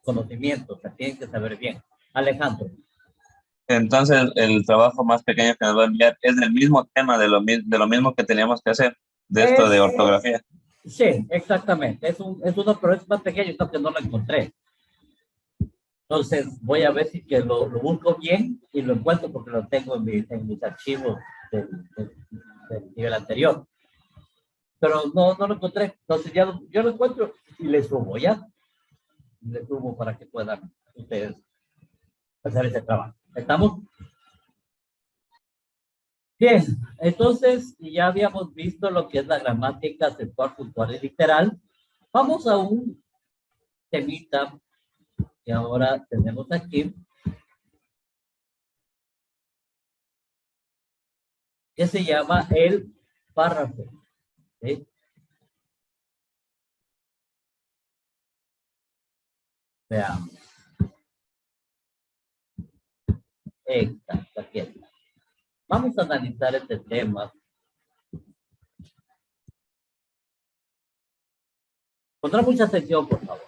conocimiento, o sea, tienen que saber bien. Alejandro. Entonces, el trabajo más pequeño que nos va a enviar es del mismo tema, de lo mismo que teníamos que hacer, de esto de Es, ortografía. sí, exactamente. Es uno, pero es más pequeño, que no lo encontré. Entonces, voy a ver si que lo busco bien y lo encuentro porque lo tengo en mis archivos del, del, del nivel anterior. Pero no lo encontré. Entonces, yo lo encuentro y le subo, ¿ya? Le subo para que puedan ustedes hacer ese trabajo. ¿Estamos? Bien, entonces ya habíamos visto lo que es la gramática acentual, puntual y literal. Vamos a un temita que ahora tenemos aquí, que se llama el párrafo, ¿sí? Veamos. Exacto, aquí está. Vamos a analizar este tema. Pondrá mucha atención, por favor.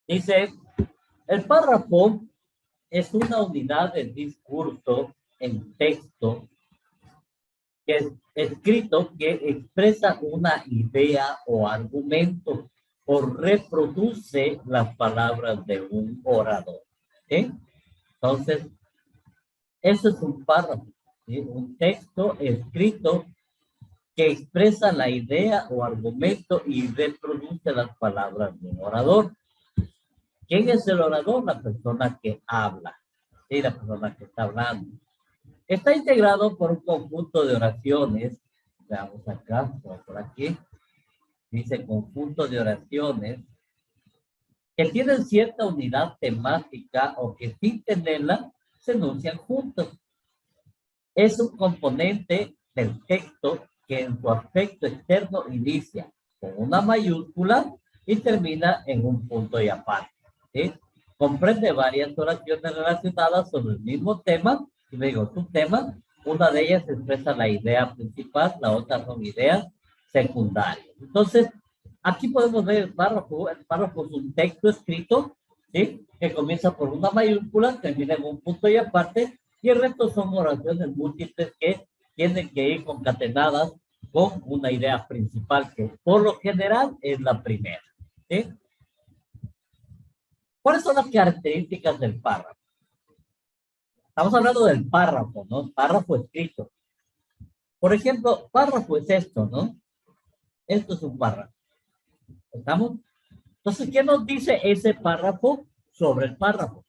Dice, el párrafo es una unidad de discurso en texto que es escrito que expresa una idea o argumento o reproduce las palabras de un orador. ¿Sí? Entonces, eso es un párrafo, ¿sí? Un texto escrito que expresa la idea o argumento y reproduce las palabras de un orador. ¿Quién es el orador? La persona que habla, ¿sí? La persona que está hablando. Está integrado por un conjunto de oraciones. Veamos acá, por aquí. Dice conjunto de oraciones que tienen cierta unidad temática o que sin tenerla se enuncian juntos. Es un componente del texto que en su aspecto externo inicia con una mayúscula y termina en un punto y aparte. ¿Sí? Comprende varias oraciones relacionadas sobre el mismo tema. Y digo, su tema, una de ellas expresa la idea principal, la otra son ideas secundarias. Entonces, aquí podemos ver el párrafo. El párrafo es un texto escrito, ¿sí? Que comienza por una mayúscula, termina en un punto y aparte, y el resto son oraciones múltiples que tienen que ir concatenadas con una idea principal, que por lo general es la primera. ¿Sí? ¿Cuáles son las características del párrafo? Estamos hablando del párrafo, ¿no? Párrafo escrito. Por ejemplo, párrafo es esto, ¿no? Esto es un párrafo. ¿Estamos? Entonces, ¿qué nos dice ese párrafo sobre el párrafo?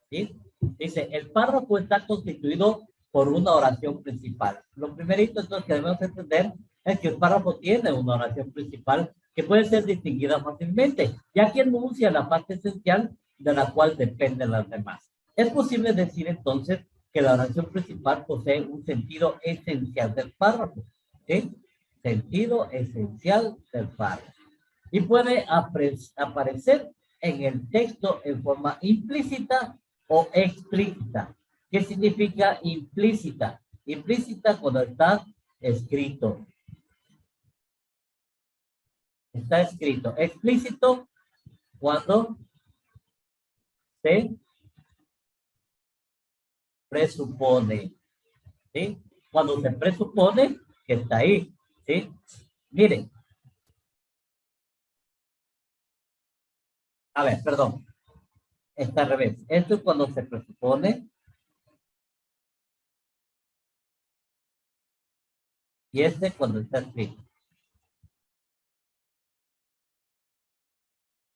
¿Sí? Dice, el párrafo está constituido por una oración principal. Lo primerito entonces que debemos entender es que el párrafo tiene una oración principal que puede ser distinguida fácilmente, ya que enuncia la parte esencial de la cual dependen las demás. Es posible decir entonces que la oración principal posee un sentido esencial del párrafo. ¿Sí? Sentido esencial del párrafo. Y puede aparecer en el texto en forma implícita o explícita. ¿Qué significa implícita? Implícita cuando está escrito. Está escrito. Explícito cuando se presupone. ¿Sí? Cuando se presupone que está ahí. ¿Sí? Miren. A ver, perdón. Está al revés. Esto es cuando se presupone. Y este cuando está escrito.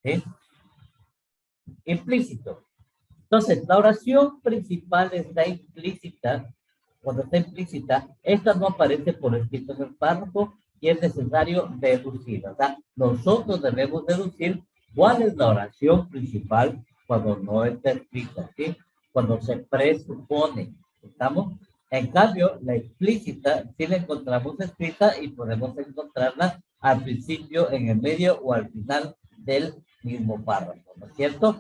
¿Sí? Implícito. Entonces, la oración principal está implícita. Cuando está implícita, esta no aparece por escrito en el párrafo y es necesario deducir. O sea, nosotros debemos deducir cuál es la oración principal cuando no está escrita, ¿sí? Cuando se presupone. ¿Estamos? En cambio, la explícita sí la encontramos escrita y podemos encontrarla al principio, en el medio o al final del mismo párrafo, ¿no es cierto?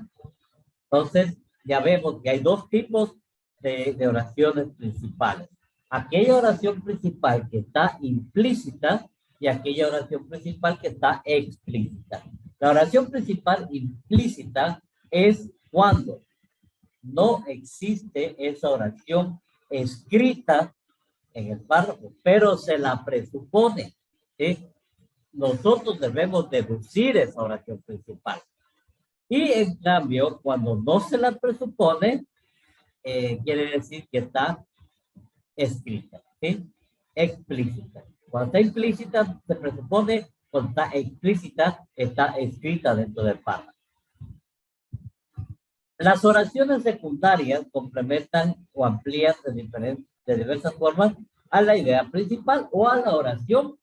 Entonces, ya vemos que hay dos tipos de oraciones principales. Aquella oración principal que está implícita y aquella oración principal que está explícita. La oración principal implícita es cuando no existe esa oración escrita en el párrafo, pero se la presupone. ¿Sí? Nosotros debemos deducir esa oración principal. Y en cambio, cuando no se la presupone, quiere decir que está escrita, ¿sí? Explícita. Cuando está implícita, se presupone. Cuando está explícita, está escrita dentro del párrafo. Las oraciones secundarias complementan o amplían de diversas formas a la idea principal o a la oración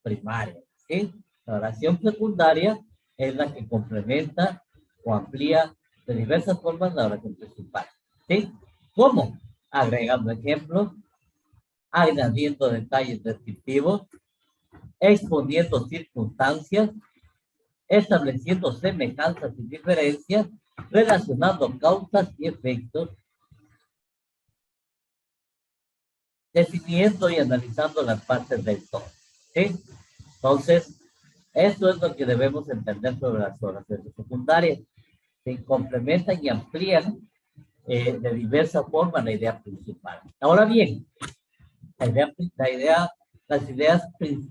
primaria, ¿sí? La oración secundaria es la que complementa o amplía de diversas formas la oración principal, ¿sí? ¿Cómo? Agregando ejemplos, añadiendo detalles descriptivos, exponiendo circunstancias, estableciendo semejanzas y diferencias, relacionando causas y efectos, definiendo y analizando las partes del todo. ¿Sí? Entonces, esto es lo que debemos entender sobre las oraciones secundarias. Se complementan y amplían de diversas formas la idea principal. Ahora bien, las ideas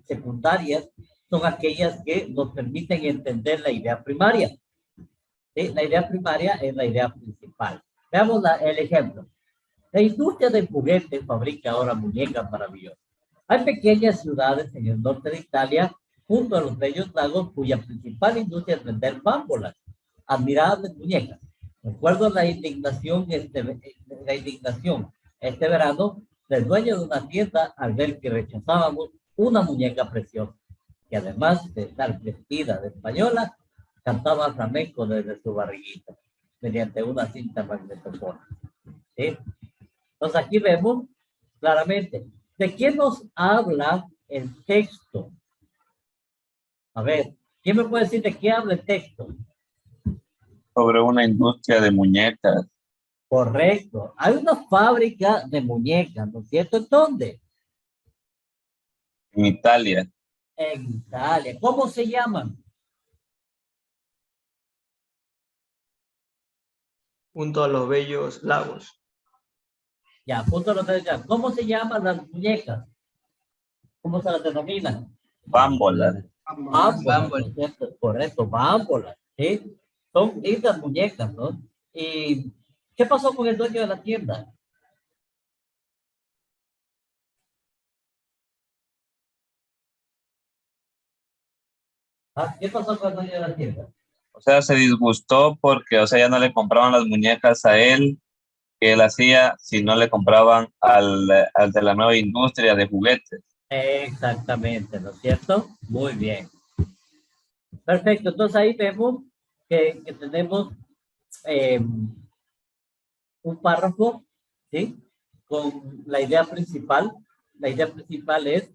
secundarias son aquellas que nos permiten entender la idea primaria. ¿Sí? La idea primaria es la idea principal. Veamos el ejemplo. La industria del juguete fabrica ahora muñecas maravillosas. Hay pequeñas ciudades en el norte de Italia, junto a los bellos lagos, cuya principal industria es vender bámbolas, admirables muñecas. Recuerdo la indignación este verano del dueño de una tienda al ver que rechazábamos una muñeca preciosa, que además de estar vestida de española, cantaba flamenco desde su barriguita, mediante una cinta magnetofónica. ¿Sí? Entonces aquí vemos claramente de qué nos habla el texto. A ver, ¿quién me puede decir de qué habla el texto? Sobre una industria de muñecas Correcto. Hay una fábrica de muñecas, ¿no es cierto? ¿En dónde? en Italia. En Italia. ¿Cómo se llaman? Junto a los bellos lagos. Ya, punto a los detalles. ¿Cómo se llaman las muñecas? ¿Cómo se las denominan? Bámbolas. Bámbolas, ¿no es cierto? Correcto, bámbolas, ¿sí? Son lindas muñecas, ¿no? ¿Y qué pasó con el dueño de la tienda? ¿Ah? ¿Qué pasó con el dueño de la tienda? O sea, se disgustó porque, o sea, ya no le compraban las muñecas a él que él hacía, si no le compraban al de la nueva industria de juguetes. Exactamente, ¿no es cierto? Muy bien. Perfecto, entonces ahí vemos que tenemos un párrafo, ¿sí? Con la idea principal. La idea principal es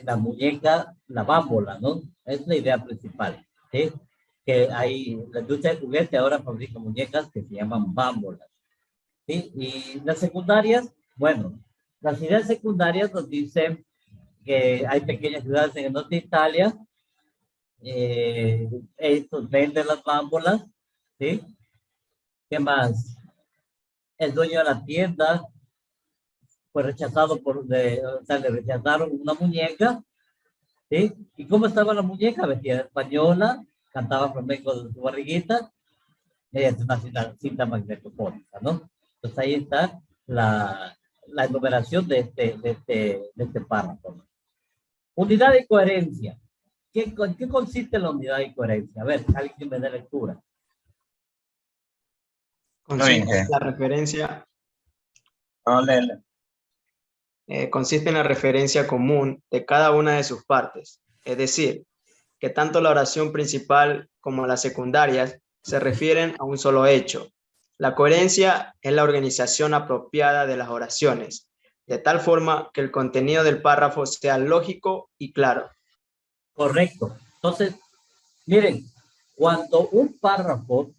la muñeca, la bámbola, ¿no? Es la idea principal, ¿sí? Que hay, la industria de juguete ahora fabrica muñecas que se llaman bámbolas, ¿sí? Y las secundarias, bueno, las ideas secundarias nos dicen que hay pequeñas ciudades en el norte de Italia, estos venden las bámbolas, ¿sí? ¿Qué más? El dueño de la tienda fue rechazado o sea, le rechazaron una muñeca, ¿sí? ¿Y cómo estaba la muñeca? Vestida de española, cantaba flamenco de su barriguita, mediante una cinta magnetofónica, ¿no? Entonces ahí está la enumeración de este párrafo, ¿no? Unidad y coherencia. ¿En qué consiste la unidad y coherencia? A ver, alguien que me dé lectura. Consiste en la referencia, No, léele. consiste en la referencia común de cada una de sus partes. Es decir, que tanto la oración principal como las secundarias se refieren a un solo hecho. La coherencia es la organización apropiada de las oraciones, de tal forma que el contenido del párrafo sea lógico y claro. Correcto. Entonces, miren, cuando un párrafo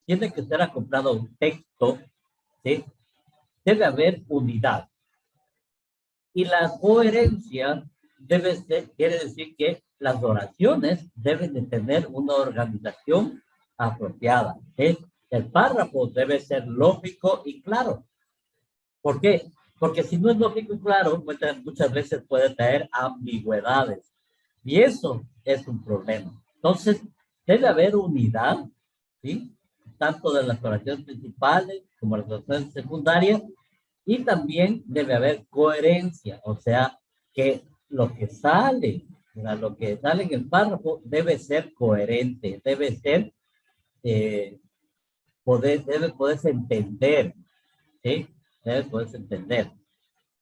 tiene que ser acoplado a un texto, ¿sí? Debe haber unidad. Y la coherencia quiere decir que las oraciones deben de tener una organización apropiada, ¿sí? El párrafo debe ser lógico y claro. ¿Por qué? Porque si no es lógico y claro, muchas veces puede traer ambigüedades. Y eso es un problema. Entonces, debe haber unidad, ¿sí? Tanto de las oraciones principales como las oraciones secundarias, y también debe haber coherencia, o sea, que lo que sale, lo que sale en el párrafo debe ser coherente, debe ser, debe poderse entender, ¿sí? Debe poderse entender,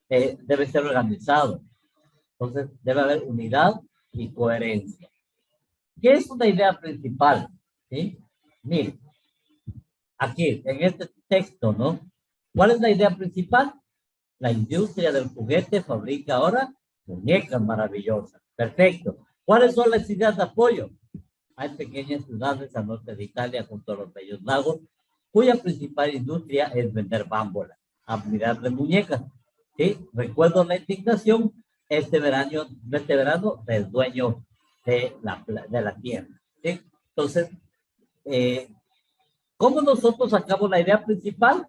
debe ser organizado. Entonces, debe haber unidad y coherencia. ¿Qué es una idea principal? ¿Sí? Miren, aquí, en este texto, ¿no? ¿Cuál es la idea principal? La industria del juguete fabrica ahora Muñecas maravillosas. Perfecto. ¿Cuáles son las ideas de apoyo? Hay pequeñas ciudades al norte de Italia junto a los bellos lagos, cuya principal industria es vender bámbola, admirable muñecas. ¿Sí? Recuerdo la indignación este verano del dueño de la tierra. ¿Sí? Entonces, ¿cómo nosotros sacamos la idea principal?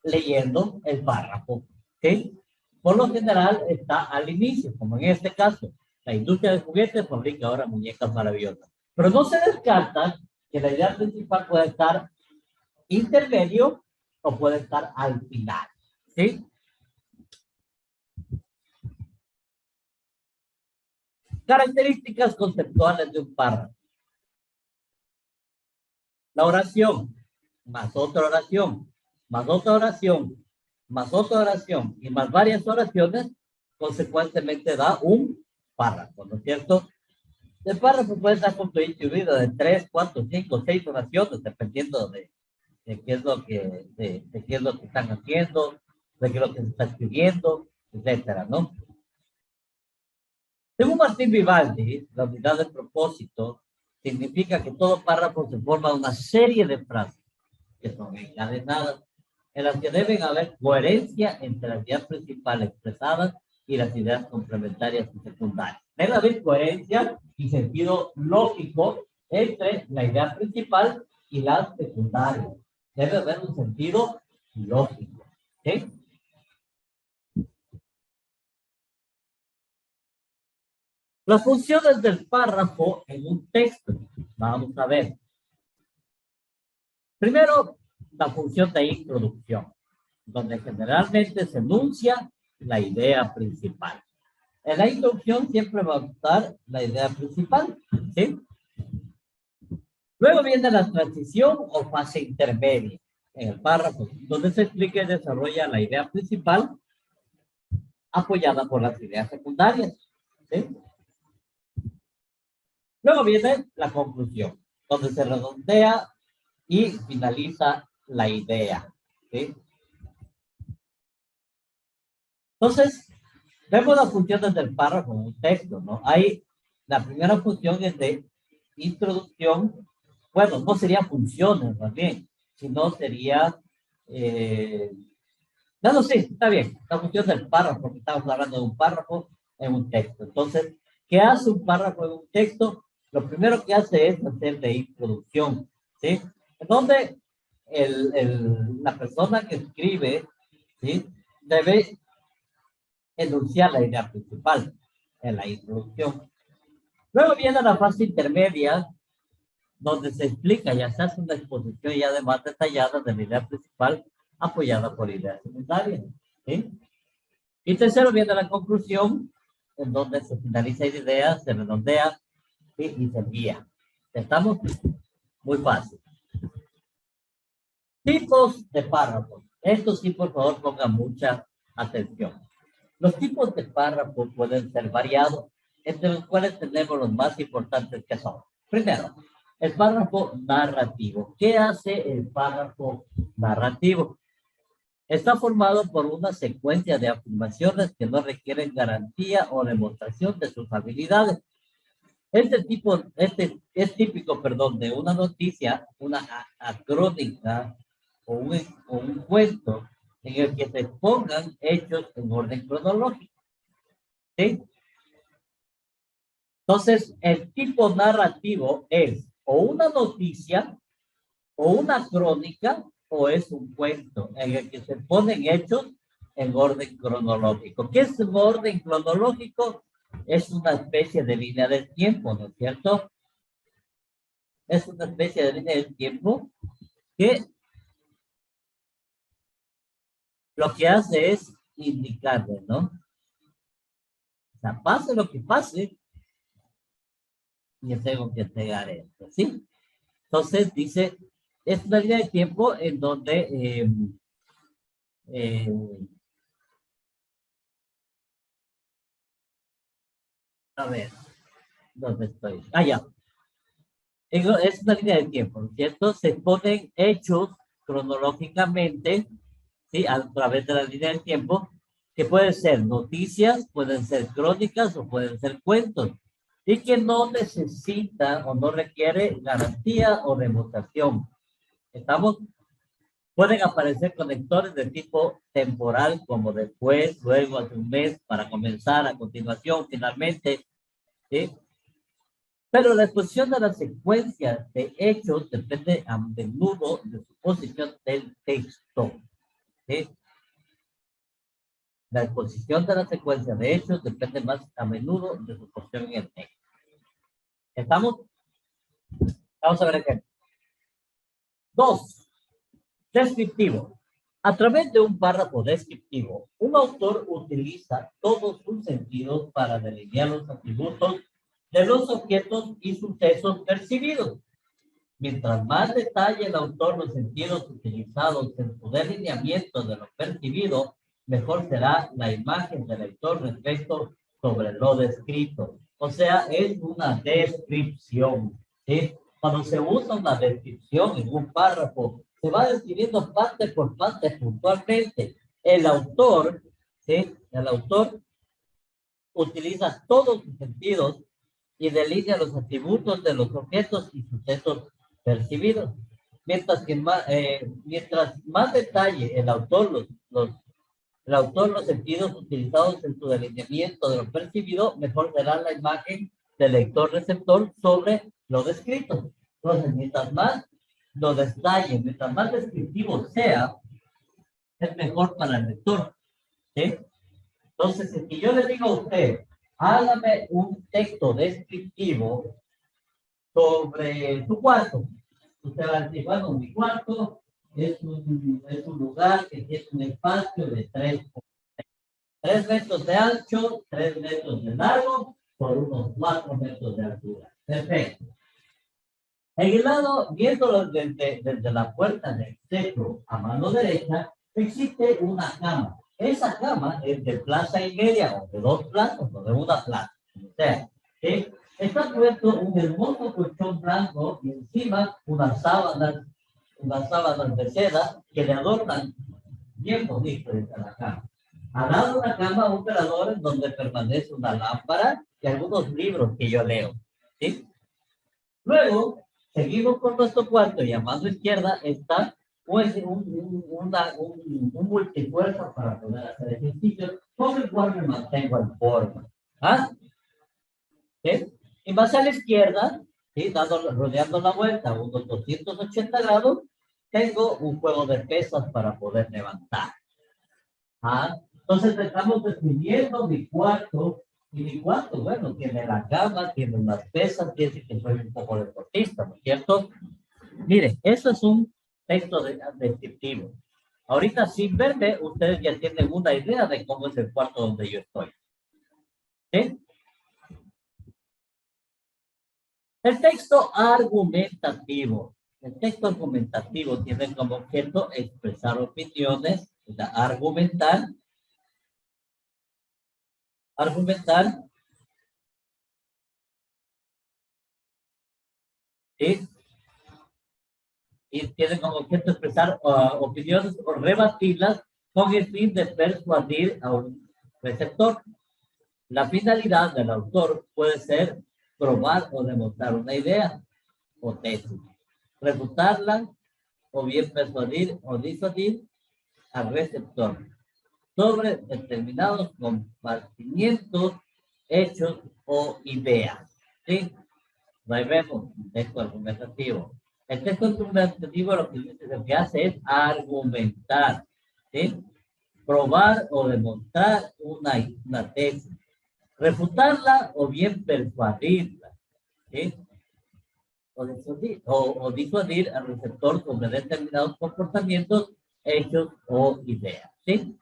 Leyendo el párrafo. ¿Sí? Por lo general está al inicio, como en este caso. La industria de juguetes fabrica ahora muñecas maravillosas. Pero no se descarta que la idea principal puede estar intermedio o puede estar al final. ¿Sí? Características conceptuales de un párrafo. La oración, más otra oración, más otra oración, más otra oración y más varias oraciones, consecuentemente da un párrafo, ¿no es cierto? El párrafo puede estar constituido de 3, 4, 5, 6 oraciones, dependiendo de qué es lo que, de qué es lo que están haciendo, de qué es lo que se está escribiendo, etcétera, ¿no? Según Martín Vivaldi, la unidad de propósito significa que todo párrafo se forma de una serie de frases que son encadenadas, en las que deben haber coherencia entre las ideas principales expresadas y las ideas complementarias y secundarias. Debe haber coherencia y sentido lógico entre la idea principal y las secundarias. Debe haber un sentido lógico. ¿Sí? Las funciones del párrafo en un texto. Vamos a ver. Primero, la función de introducción, donde generalmente se enuncia la idea principal. En la introducción siempre va a estar la idea principal, ¿sí? Luego viene la transición o fase intermedia en el párrafo, donde se explica y desarrolla la idea principal apoyada por las ideas secundarias, ¿sí? Luego viene la conclusión, donde se redondea y finaliza la idea, ¿sí? Entonces, vemos las funciones del párrafo en un texto, ¿no? La primera función es de introducción, bueno, no sería funciones más bien, sino sería, no, sí, está bien, la función del párrafo, porque estamos hablando de un párrafo en un texto. Entonces, ¿qué hace un párrafo en un texto? Lo primero que hace es hacer de introducción, ¿sí? Donde la persona que escribe, ¿sí? Debe enunciar la idea principal en la introducción. Luego viene la fase intermedia, donde se explica, ya se hace una exposición ya de más detallada de la idea principal, apoyada por ideas secundarias. ¿Sí? Y tercero viene la conclusión, en donde se finaliza la idea, se redondea, ¿sí? Y se guía. ¿Estamos? Muy fácil. Tipos de párrafos. Estos sí, por favor, pongan mucha atención. Los tipos de párrafo pueden ser variados, entre los cuales tenemos los más importantes que son. Primero, el párrafo narrativo. ¿Qué hace el párrafo narrativo? Está formado por una secuencia de afirmaciones que no requieren garantía o demostración de sus habilidades. Este es típico, de una noticia, una acrónica o un cuento en el que se expongan hechos en orden cronológico. ¿Sí? Entonces, el tipo narrativo es o una noticia, o una crónica, o es un cuento en el que se ponen hechos en orden cronológico. ¿Qué es un orden cronológico? Es una especie de línea del tiempo, ¿no es cierto? Es una especie de línea del tiempo que lo que hace es indicarle, ¿no? O sea, pase lo que pase, yo tengo que entregar esto, ¿sí? Entonces dice, es una línea de tiempo en donde a ver, ¿dónde estoy? Ah, ya. Es una línea de tiempo, ¿no es cierto? Se ponen hechos cronológicamente, ¿sí? A través de la línea del tiempo, que pueden ser noticias, pueden ser crónicas o pueden ser cuentos, y que no necesita o no requiere garantía o demostración. Pueden aparecer conectores de tipo temporal, como después, luego, hace un mes, para comenzar, a continuación, finalmente, ¿sí? Pero la exposición de la secuencia de hechos depende a menudo de su posición del texto, ¿sí? La exposición de la secuencia de hechos depende más a menudo de su posición en el texto. ¿Estamos? Vamos a ver ejemplo. 2. Descriptivo. A través de un párrafo descriptivo, un autor utiliza todos sus sentidos para delinear los atributos de los objetos y sucesos percibidos. Mientras más detalle el autor los sentidos utilizados en su delineamiento de lo percibido, mejor será la imagen del lector respecto sobre lo descrito. O sea, es una descripción, ¿sí? Cuando se usa una descripción en un párrafo, se va describiendo parte por parte puntualmente. El autor, ¿sí? El autor utiliza todos sus sentidos y delinea los atributos de los objetos y sucesos percibidos. Mientras más detalle el autor los sentidos utilizados en su delineamiento de lo percibido, mejor será la imagen del lector-receptor sobre lo descrito. Entonces, mientras más lo detalle, mientras más descriptivo sea, es mejor para el lector, ¿sí? Entonces, si yo le digo a usted, hágame un texto descriptivo sobre su cuarto, usted va a decir, bueno, mi cuarto es un lugar que tiene un espacio de 3 metros de ancho, 3 metros de largo, por unos 4 metros de altura. Perfecto. En el lado, viéndolo desde la puerta del centro a mano derecha, existe una cama. Esa cama es de plaza y media, o de 2 plazas, o de 1 plaza. O sea, ¿sí? Está puesto un hermoso colchón blanco y encima unas sábanas de seda que le adornan bien bonito desde la cama. Al lado de la cama, un velador en donde permanece una lámpara y algunos libros que yo leo, ¿sí? Luego, seguimos con nuestro cuarto y a mano izquierda está pues, un multifuerza para poder hacer ejercicio, con el cual me mantengo en forma. ¿Ah? ¿Sí? Y más a la izquierda, ¿sí? Rodeando la vuelta, unos 280 grados, tengo un juego de pesas para poder levantar. ¿Ah? Entonces estamos definiendo mi cuarto, y mi cuarto, bueno, tiene la cama, tiene unas pesas, tiene que soy un poco deportista, ¿no es cierto? Mire, eso es un texto descriptivo. Ahorita sin verme, ustedes ya tienen una idea de cómo es el cuarto donde yo estoy. ¿Sí? El texto argumentativo. El texto argumentativo tiene como objeto expresar opiniones, o sea, argumentar, ¿sí? Y tiene como objeto expresar opiniones o rebatirlas con el fin de persuadir a un receptor. La finalidad del autor puede ser probar o demostrar una idea o tesis, refutarla o bien persuadir o disuadir al receptor sobre determinados compartimientos, hechos o ideas. ¿Sí? Ahí vemos un texto argumentativo. El texto argumentativo lo que hace es argumentar, ¿sí? Probar o demostrar una tesis, refutarla o bien persuadirla, ¿sí? O disuadir al receptor sobre determinados comportamientos, hechos o ideas, ¿sí?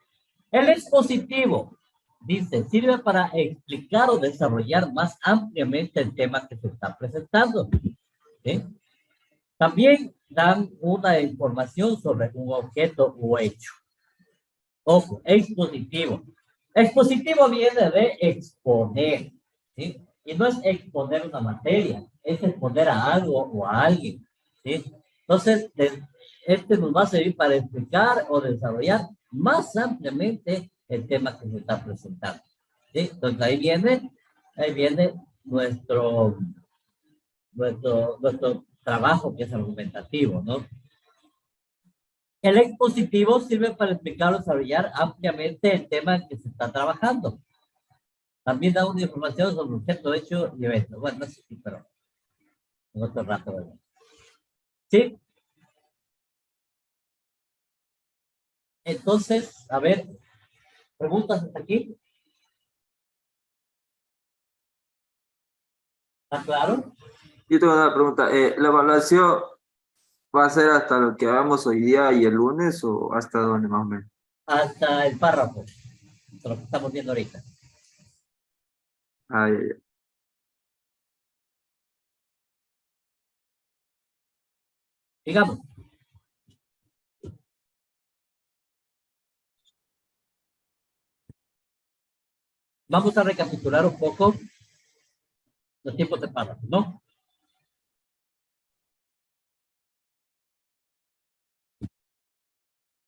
El expositivo, dice, sirve para explicar o desarrollar más ampliamente el tema que se está presentando, ¿sí? También dan una información sobre un objeto o hecho. Ojo, expositivo. Expositivo viene de exponer, ¿sí? Y no es exponer una materia, es exponer a algo o a alguien, ¿sí? Entonces, este nos va a servir para explicar o desarrollar más ampliamente el tema que se está presentando. ¿Sí? Entonces ahí viene nuestro trabajo, que es argumentativo, ¿no? El expositivo sirve para explicar o desarrollar ampliamente el tema en que se está trabajando. También da una información sobre objeto, hecho y evento. Bueno, no sé si, pero en otro rato, ¿verdad? ¿Sí? Entonces, a ver, preguntas hasta aquí. ¿Está claro? Yo tengo una pregunta. ¿La evaluación va a ser hasta lo que hagamos hoy día y el lunes o hasta dónde más o menos? Hasta el párrafo, lo que estamos viendo ahorita. Ah, ya, ya. Digamos. Vamos a recapitular un poco los tiempos de párrafo, ¿no?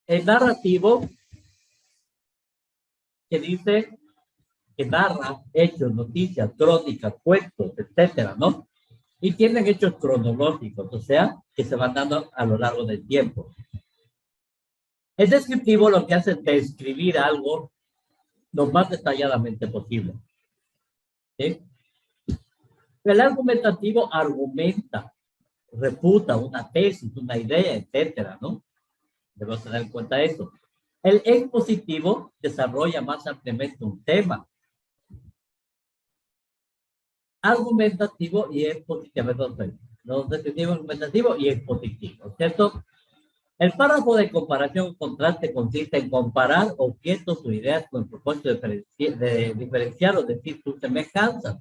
El narrativo que dice que narra hechos, noticias, crónicas, cuentos, etcétera, ¿no? Y tienen hechos cronológicos, o sea, que se van dando a lo largo del tiempo. El descriptivo lo que hace es describir algo lo más detalladamente posible. ¿Sí? El argumentativo argumenta, refuta una tesis, una idea, etcétera, ¿no? Debemos tener en cuenta eso. El expositivo desarrolla más ampliamente un tema. Argumentativo y expositivo. Los descriptivos, argumentativo y expositivo, ¿cierto? El párrafo de comparación o contraste consiste en comparar objetos o ideas con el propósito de diferenciar o decir sus semejanzas.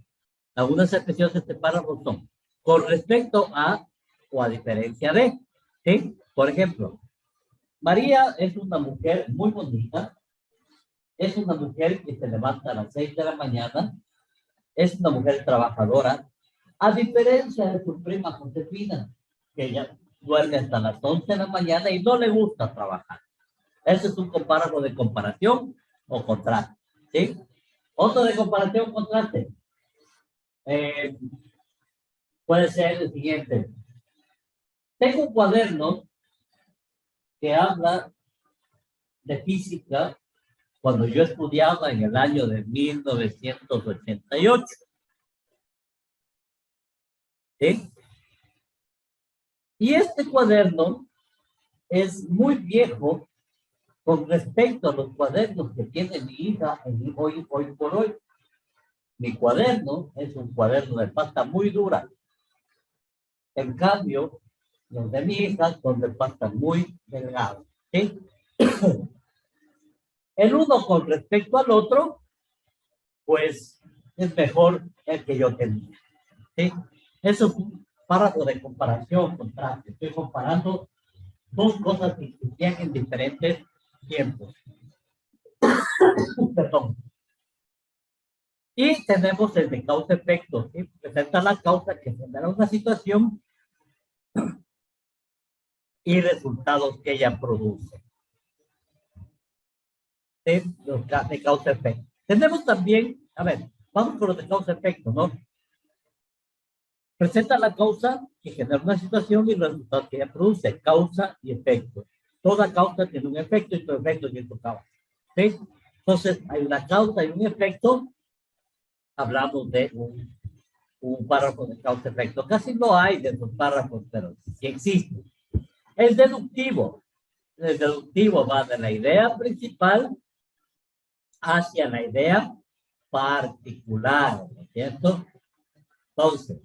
Algunas expresiones de este párrafo son con respecto a o a diferencia de. ¿Sí? Por ejemplo, María es una mujer muy bonita, es una mujer que se levanta a las 6 de la mañana, es una mujer trabajadora, a diferencia de su prima Josefina, que ella duerme hasta las 11 de la mañana y no le gusta trabajar. Ese es un párrafo de comparación o contraste. ¿Sí? Otro de comparación o contraste. Puede ser el siguiente. Tengo un cuaderno que habla de física cuando yo estudiaba en el año de 1988. ¿Sí? Y este cuaderno es muy viejo con respecto a los cuadernos que tiene mi hija hoy por hoy. Mi cuaderno es un cuaderno de pasta muy dura. En cambio, los de mi hija son de pasta muy delgada. ¿Sí? El uno con respecto al otro, pues es mejor el que yo tenía. ¿Sí? Eso es un párrafo de comparación, contraste. Estoy comparando dos cosas que existían en diferentes tiempos. Perdón. Y tenemos el de causa-efecto, ¿sí? Presenta la causa que genera una situación y resultados que ella produce. ¿Sí? Los de causa-efecto. Tenemos también, a ver, vamos con los de causa-efecto, ¿no? Presenta la causa que genera una situación y los resultados que ella produce, causa y efecto. Toda causa tiene un efecto y todo efecto tiene su causa. ¿Sí? Entonces, hay una causa y un efecto. Hablamos de un párrafo de causa-efecto. Casi no hay de esos párrafos, pero sí existe. El deductivo. El deductivo va de la idea principal hacia la idea particular, ¿no es cierto? Entonces,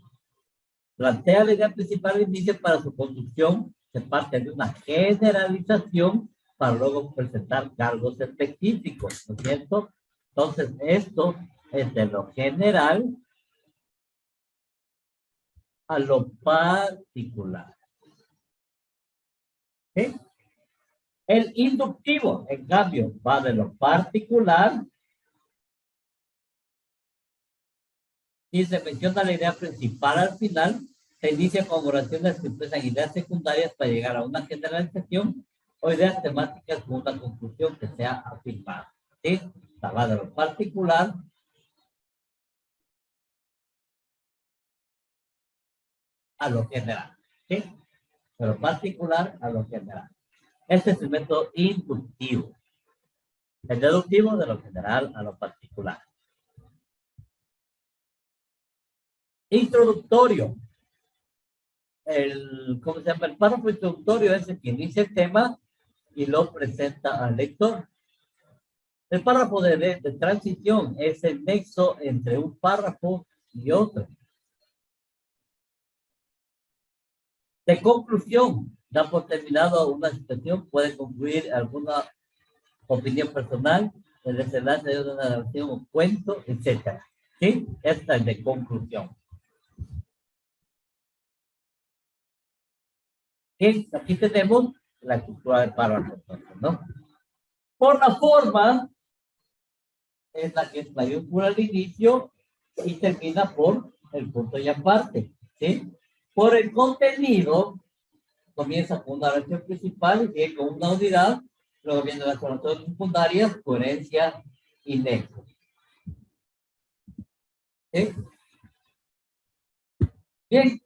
plantea la idea principal y dice para su conducción se parte de una generalización para luego presentar cargos específicos, ¿no es cierto? Entonces, esto es de lo general a lo particular. ¿Sí? El inductivo, en cambio, va de lo particular y se menciona la idea principal al final, se inicia con oraciones que expresan ideas secundarias para llegar a una generalización o ideas temáticas con una conclusión que sea afirmada. ¿sí? Va de lo particular a lo general, ¿sí? De lo particular a lo general. Este es el método inductivo. El deductivo de lo general a lo particular. Introductorio. ¿Cómo se llama? El párrafo introductorio es el que inicia el tema y lo presenta al lector. El párrafo de transición es el nexo entre un párrafo y otro. De conclusión, da por terminado una situación, puede concluir alguna opinión personal, el desenlace de una narración o cuento, etc. ¿Sí? Esta es de conclusión. Bien, aquí tenemos la estructura del párrafo, ¿no? Por la forma, es la que es mayúscula al inicio y termina por el punto y aparte, ¿sí? Por el contenido, comienza con una oración principal y sigue con una unidad, luego vienen las oraciones secundarias, coherencia y nexo. ¿Sí? Bien.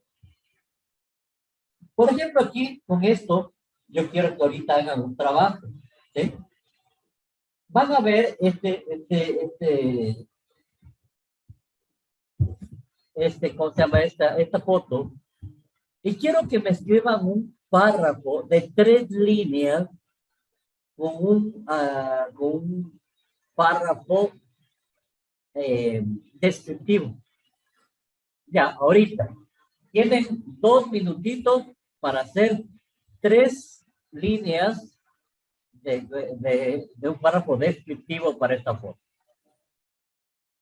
Por ejemplo, aquí con esto, yo quiero que ahorita hagan un trabajo. ¿Sí? Van a ver ¿cómo se llama esta foto? Y quiero que me escriban un párrafo de 3 líneas con un párrafo descriptivo. Ya, ahorita. Tienen 2 minutitos para hacer 3 líneas de un párrafo descriptivo para esta foto.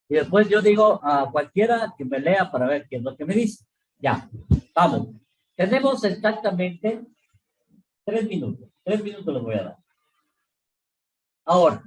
Y después yo digo a cualquiera que me lea para ver qué es lo que me dice. Ya, vamos. Tenemos exactamente 3 minutos. 3 minutos les voy a dar. Ahora.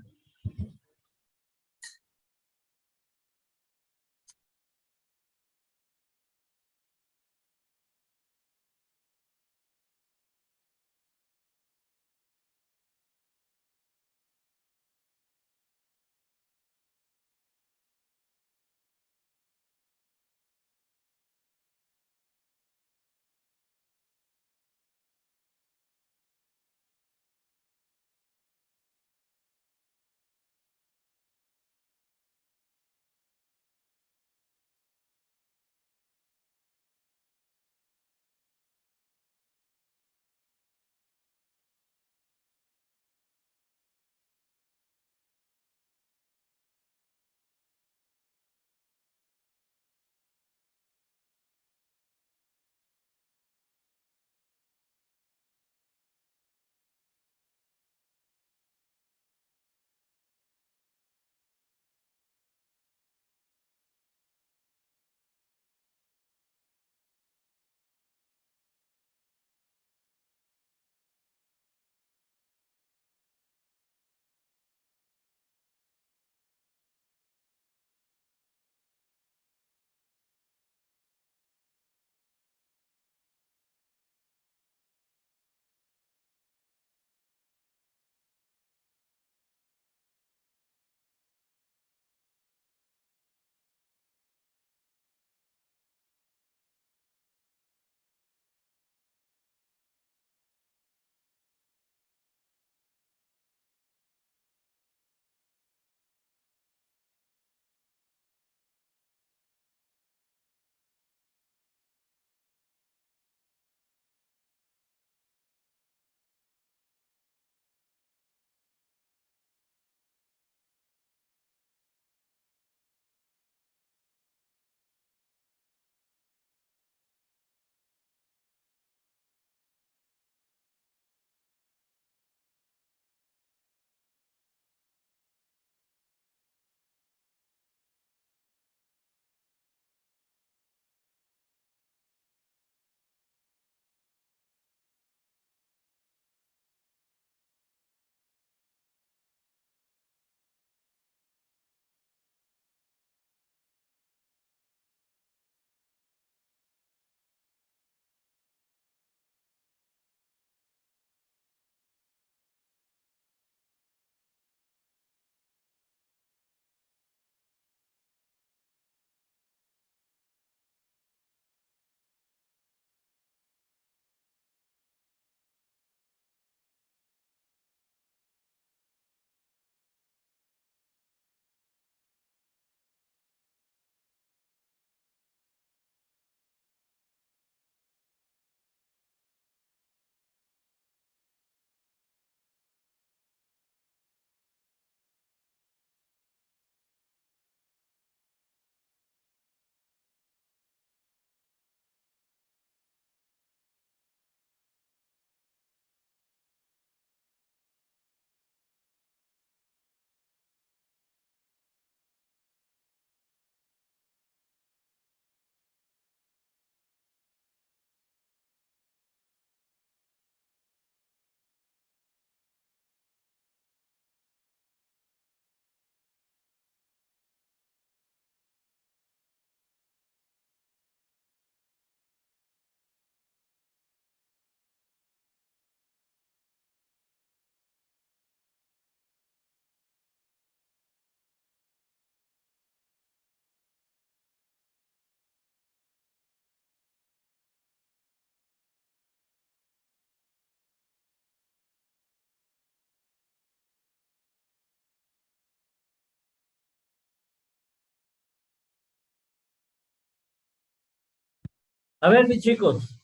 A ver, mis chicos,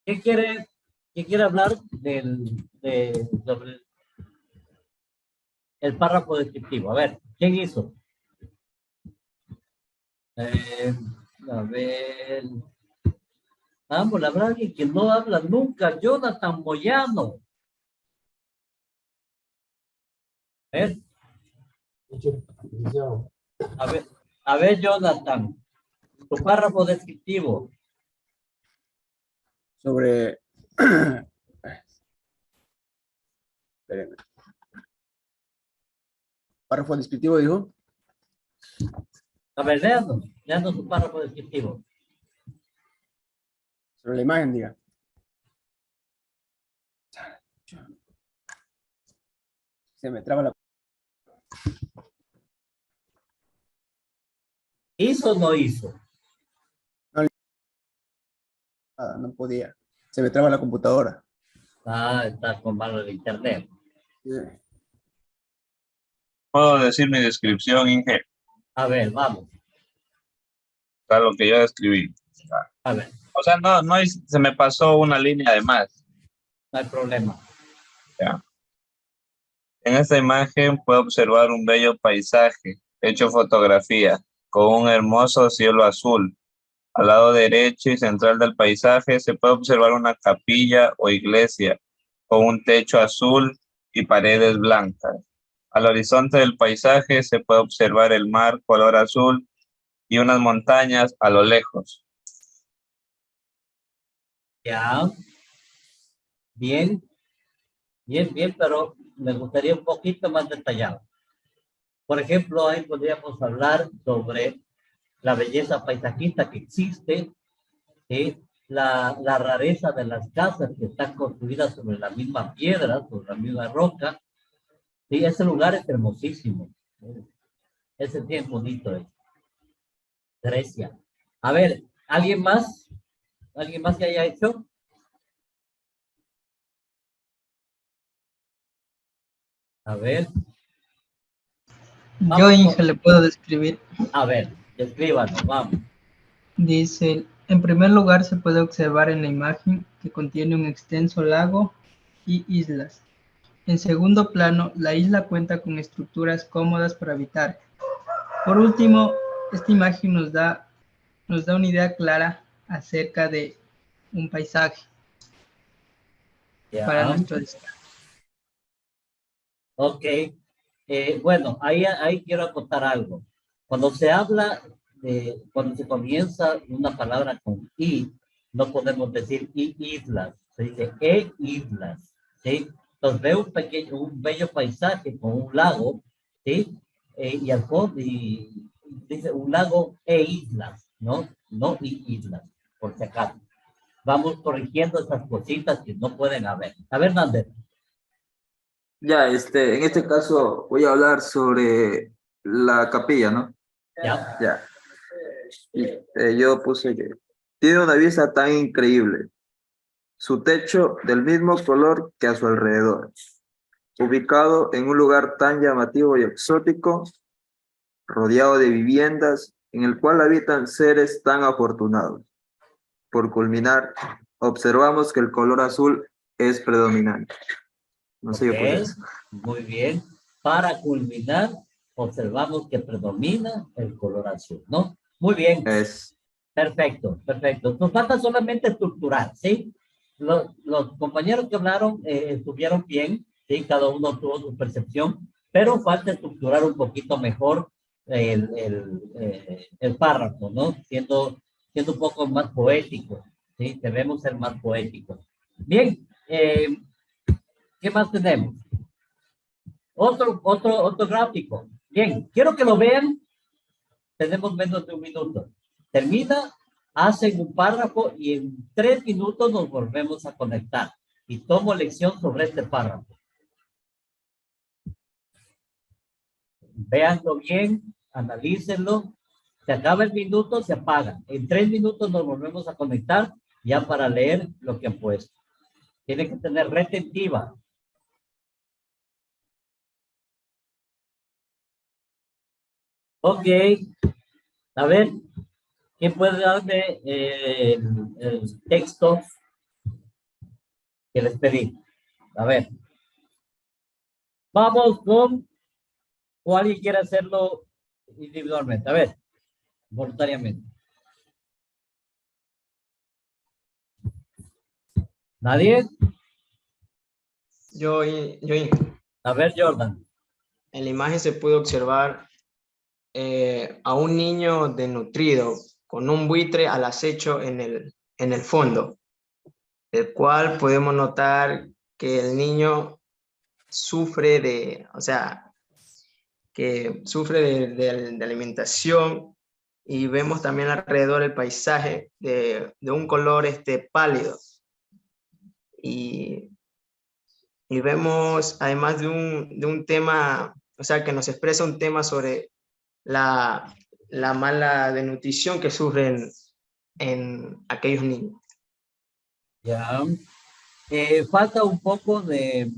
¿qué quiere hablar sobre el párrafo descriptivo? A ver, ¿quién hizo? Eh, a ver. Vamos, habrá alguien que no habla nunca. Jonathan Moyano. A ver. A ver, Jonathan. Tu párrafo descriptivo. Sobre... Espérenme. Párrafo descriptivo, dijo. A ver, léanos tu párrafo descriptivo. Sobre la imagen, diga. Se me traba la... ¿Hizo o no hizo? No podía. Se me traba la computadora. Ah, está con malo el internet. Sí. Puedo decir mi descripción, Inge, A ver, vamos. para lo que yo escribí. A ver, O sea, se me pasó una línea de más. no hay problema. ¿Ya? En esta imagen puedo observar un bello paisaje hecho fotografía con un hermoso cielo azul. Al lado derecho y central del paisaje se puede observar una capilla o iglesia con un techo azul y paredes blancas. Al horizonte del paisaje se puede observar el mar color azul y unas montañas a lo lejos. Ya. Bien, bien, pero me gustaría un poquito más detallado. Por ejemplo, ahí podríamos hablar sobre la belleza paisajista que existe, la rareza de las casas que están construidas sobre la misma piedra, sobre la misma roca. Sí, ese lugar es hermosísimo. Ese es bien bonito, Grecia. A ver, ¿alguien más? ¿Alguien más que haya hecho? A ver. Yo, Vamos Inge, le puedo describir. a ver, escríbanos, vamos. Dice, en primer lugar se puede observar en la imagen que contiene un extenso lago y islas. En segundo plano, la isla cuenta con estructuras cómodas para habitar. Por último, esta imagen nos da una idea clara acerca de un paisaje para Ya. nuestro destino. Ok. Bueno, ahí quiero acotar algo. Cuando se habla cuando se comienza una palabra con i, no podemos decir islas, se dice islas, ¿sí? Entonces veo un bello paisaje con un lago, ¿sí? Y al fondo, y dice un lago islas, ¿no? No islas, por si acaso. Vamos corrigiendo esas cositas que no pueden haber. A ver, Nander. Ya, en este caso voy a hablar sobre la capilla, ¿no? Ya. Ya. Yo puse que tiene una vista tan increíble, su techo del mismo color que a su alrededor, ubicado en un lugar tan llamativo y exótico, rodeado de viviendas, en el cual habitan seres tan afortunados. Por culminar, observamos que el color azul es predominante. No sé, yo puse Ok, eso. muy bien. Para culminar, observamos que predomina el color azul, ¿no? Muy bien, Es, perfecto. Nos falta solamente estructurar, ¿sí? Los compañeros que hablaron estuvieron bien, ¿sí? Cada uno tuvo su percepción, pero falta estructurar un poquito mejor el párrafo, ¿no? Siendo un poco más poético, ¿sí? Debemos ser más poéticos. Bien, ¿qué más tenemos? Otro gráfico. Bien, quiero que lo vean. Tenemos menos de un minuto. Termina, hacen un párrafo y en 3 minutos nos volvemos a conectar. Y tomo lección sobre este párrafo. Véanlo bien, analícenlo. Se acaba el minuto, se apaga. En 3 minutos nos volvemos a conectar ya para leer lo que han puesto. Tiene que tener retentiva. Ok. A ver, ¿Quién puede darme el texto que les pedí? A ver. Vamos con, o alguien quiere hacerlo individualmente. A ver, voluntariamente. ¿Nadie? Yo, A ver, Jordan. en la imagen se puede observar a un niño desnutrido con un buitre al acecho en el fondo, el cual podemos notar que el niño sufre de alimentación, y vemos también alrededor el paisaje de un color pálido. Y vemos además de un tema, o sea, que nos expresa un tema sobre la mala desnutrición que sufren en aquellos niños. Ya. Falta un poco de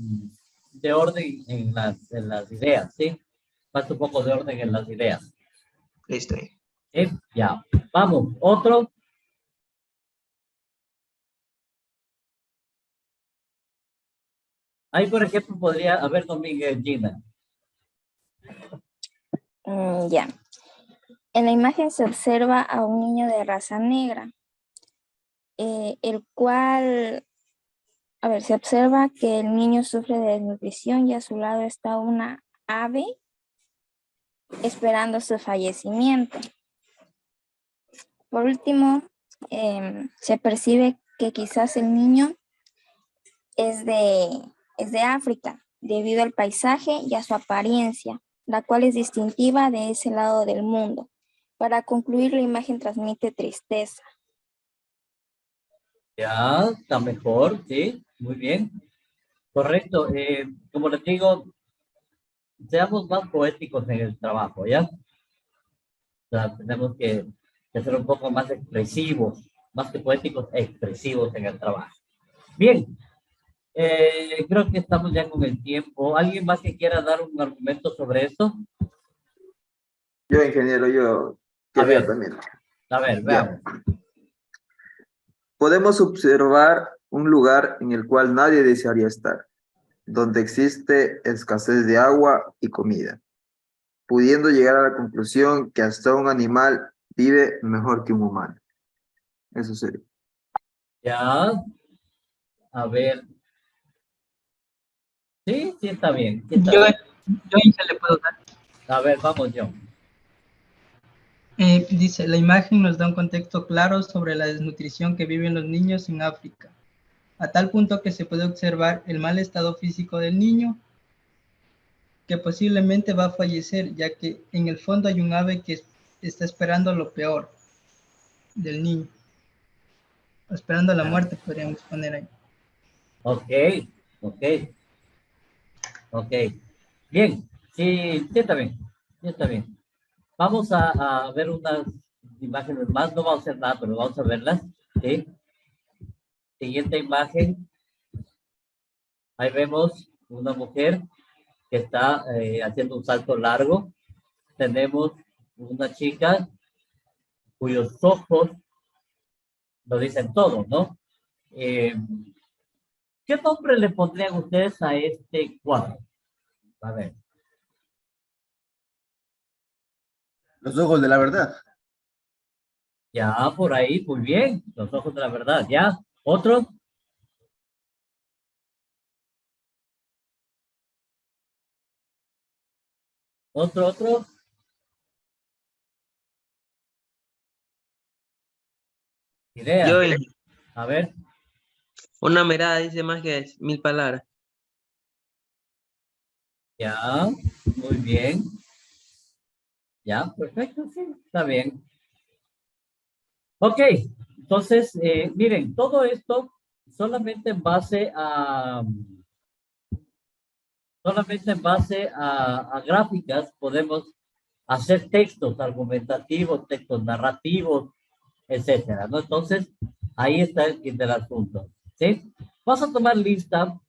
orden en las ideas, ¿sí? Falta un poco de orden en las ideas. Listo. Ya. Vamos, otro. Ahí, por ejemplo, podría haber Domínguez, Gina. Ya. En la imagen se observa a un niño de raza negra, el cual, a ver, se observa que el niño sufre de desnutrición y a su lado está una ave esperando su fallecimiento. Por último, se percibe que quizás el niño es de África, debido al paisaje y a su apariencia, la cual es distintiva de ese lado del mundo. Para concluir, la imagen transmite tristeza. Ya, está mejor, sí, muy bien. Correcto. Como les digo, seamos más poéticos en el trabajo, ¿ya? O sea, tenemos que ser un poco más expresivos, más que poéticos, expresivos en el trabajo. Bien, creo que estamos ya con el tiempo. ¿Alguien más que quiera dar un argumento sobre esto? Yo, ingeniero, yo A ver. quería también. A ver, Ya. veamos. Podemos observar un lugar en el cual nadie desearía estar, donde existe escasez de agua y comida, pudiendo llegar a la conclusión que hasta un animal vive mejor que un humano. Eso sería. Ya. A ver. Sí, sí está bien. Sí está Yo bien. se le puedo dar. A ver, vamos, John. Dice, la imagen nos da un contexto claro sobre la desnutrición que viven los niños en África, a tal punto que se puede observar el mal estado físico del niño, que posiblemente va a fallecer, ya que en el fondo hay un ave que está esperando lo peor del niño. Esperando la muerte, podríamos poner ahí. Ok, ok. Ok. Bien, sí, sí está bien. Sí está bien. Vamos a ver unas imágenes más. No vamos a hacer nada, pero vamos a verlas. ¿Sí? Siguiente imagen. Ahí vemos una mujer que está haciendo un salto largo. Tenemos una chica cuyos ojos lo dicen todo, ¿no? ¿Qué nombre le pondrían ustedes a este cuadro? A ver. Los ojos de la verdad. Ya, por ahí, muy bien. Los ojos de la verdad, ¿ya? ¿Otro? ¿Otro? Idea. Yo, A ver. una mirada dice más que 1000 palabras. Ya, muy bien. Ya, perfecto, sí, está bien. Ok, entonces, miren, todo esto solamente en base a gráficas podemos hacer textos argumentativos, textos narrativos, etcétera, ¿no? Entonces, ahí está el kit del asunto, ¿sí? Vamos a tomar lista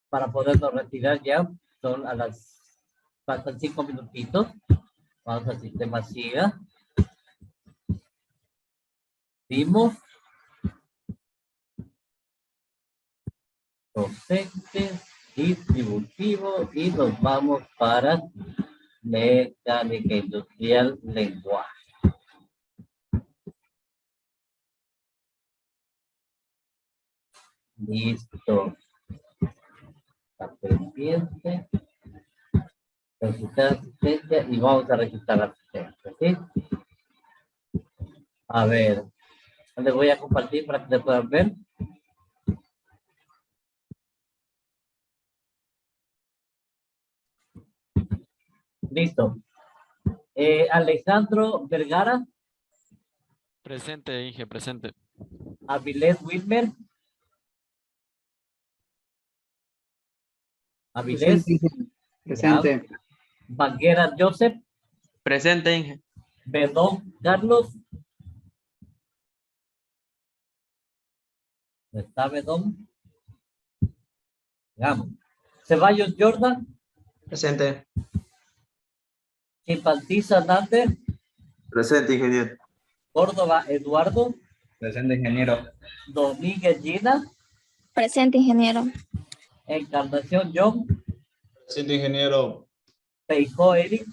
para podernos retirar ya. Faltan 5 minutitos. Vamos al sistema SIGA. Vimos docentes, distributivos y nos vamos para mecánica industrial, lenguaje. Listo. Está pendiente. Registrar asistencia y vamos a registrar la asistencia, ¿sí? A ver, les voy a compartir para que se puedan ver. Listo. Alejandro Vergara. Presente, Inge, presente. Avilés Wilmer. Avilés. Presente. Banguera Joseph. Presente, Inge. Bedón Carlos. ¿Está Bedón? Veamos. Ceballos Jordan. Presente. Chimpaltiza Nander. Presente, ingeniero. Córdoba Eduardo. Presente, ingeniero. Domínguez Gina. Presente, ingeniero. Encarnación John. Presente, ingeniero. Feijó Eric.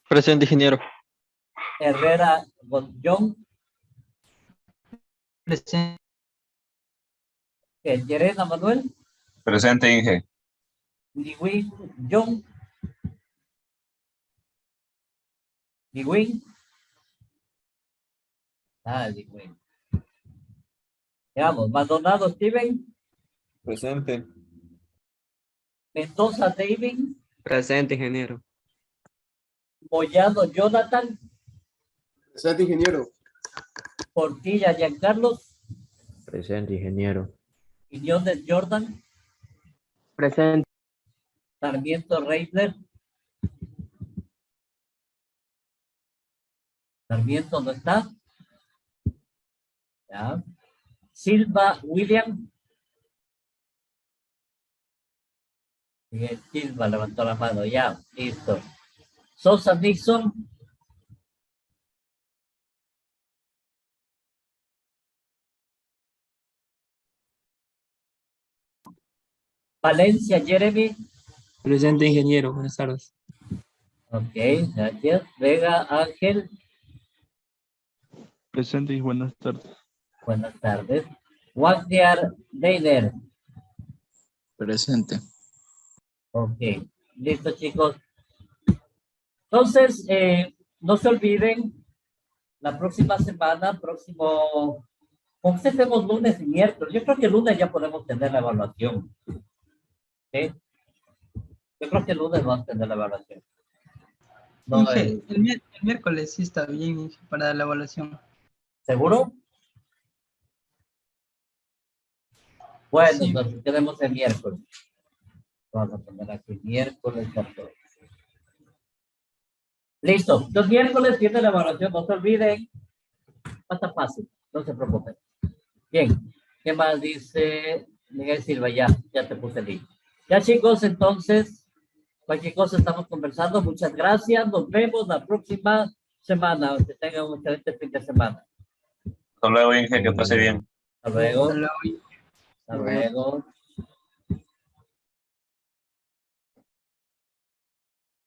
Presente, ingeniero. Herrera John. Presente. Llerena Manuel. Presente, Inge. Liwin John. Liwin. Liwin. Veamos, Maldonado Steven. Presente. Mendoza David. Presente, ingeniero. Moyano Jonathan. Presente, ingeniero. Portilla Giancarlos. Presente, ingeniero. Quiñones Jordan. Presente. Sarmiento Reisler. Sarmiento no está. Ya. Silva William. Miguel Silva levantó la mano. Ya, listo. Sosa Nixon. Valencia Jeremy. Presente, ingeniero. Buenas tardes. Ok, gracias. Vega Ángel. Presente y buenas tardes. Buenas tardes. Wagner Deiner. Presente. Ok, listo, chicos. Entonces, no se olviden, la próxima semana, como hacemos lunes y miércoles, yo creo que el lunes ya podemos tener la evaluación. ¿Sí? Yo creo que el lunes vamos a tener la evaluación. No, Inge, el miércoles sí está bien, Inge, para la evaluación. ¿Seguro? Bueno, Sí. entonces tenemos el miércoles. Vamos a poner aquí miércoles 14. Listo. Los miércoles tiene la evaluación, no se olviden. Está fácil, no se preocupen. Bien, ¿qué más dice Miguel Silva? Ya te puse el link. Ya, chicos, entonces, cualquier cosa estamos conversando. Muchas gracias. Nos vemos la próxima semana. Que tengan un excelente fin de semana. Hasta luego, Inge, que pase bien. Hasta luego. Hasta luego. Hasta luego.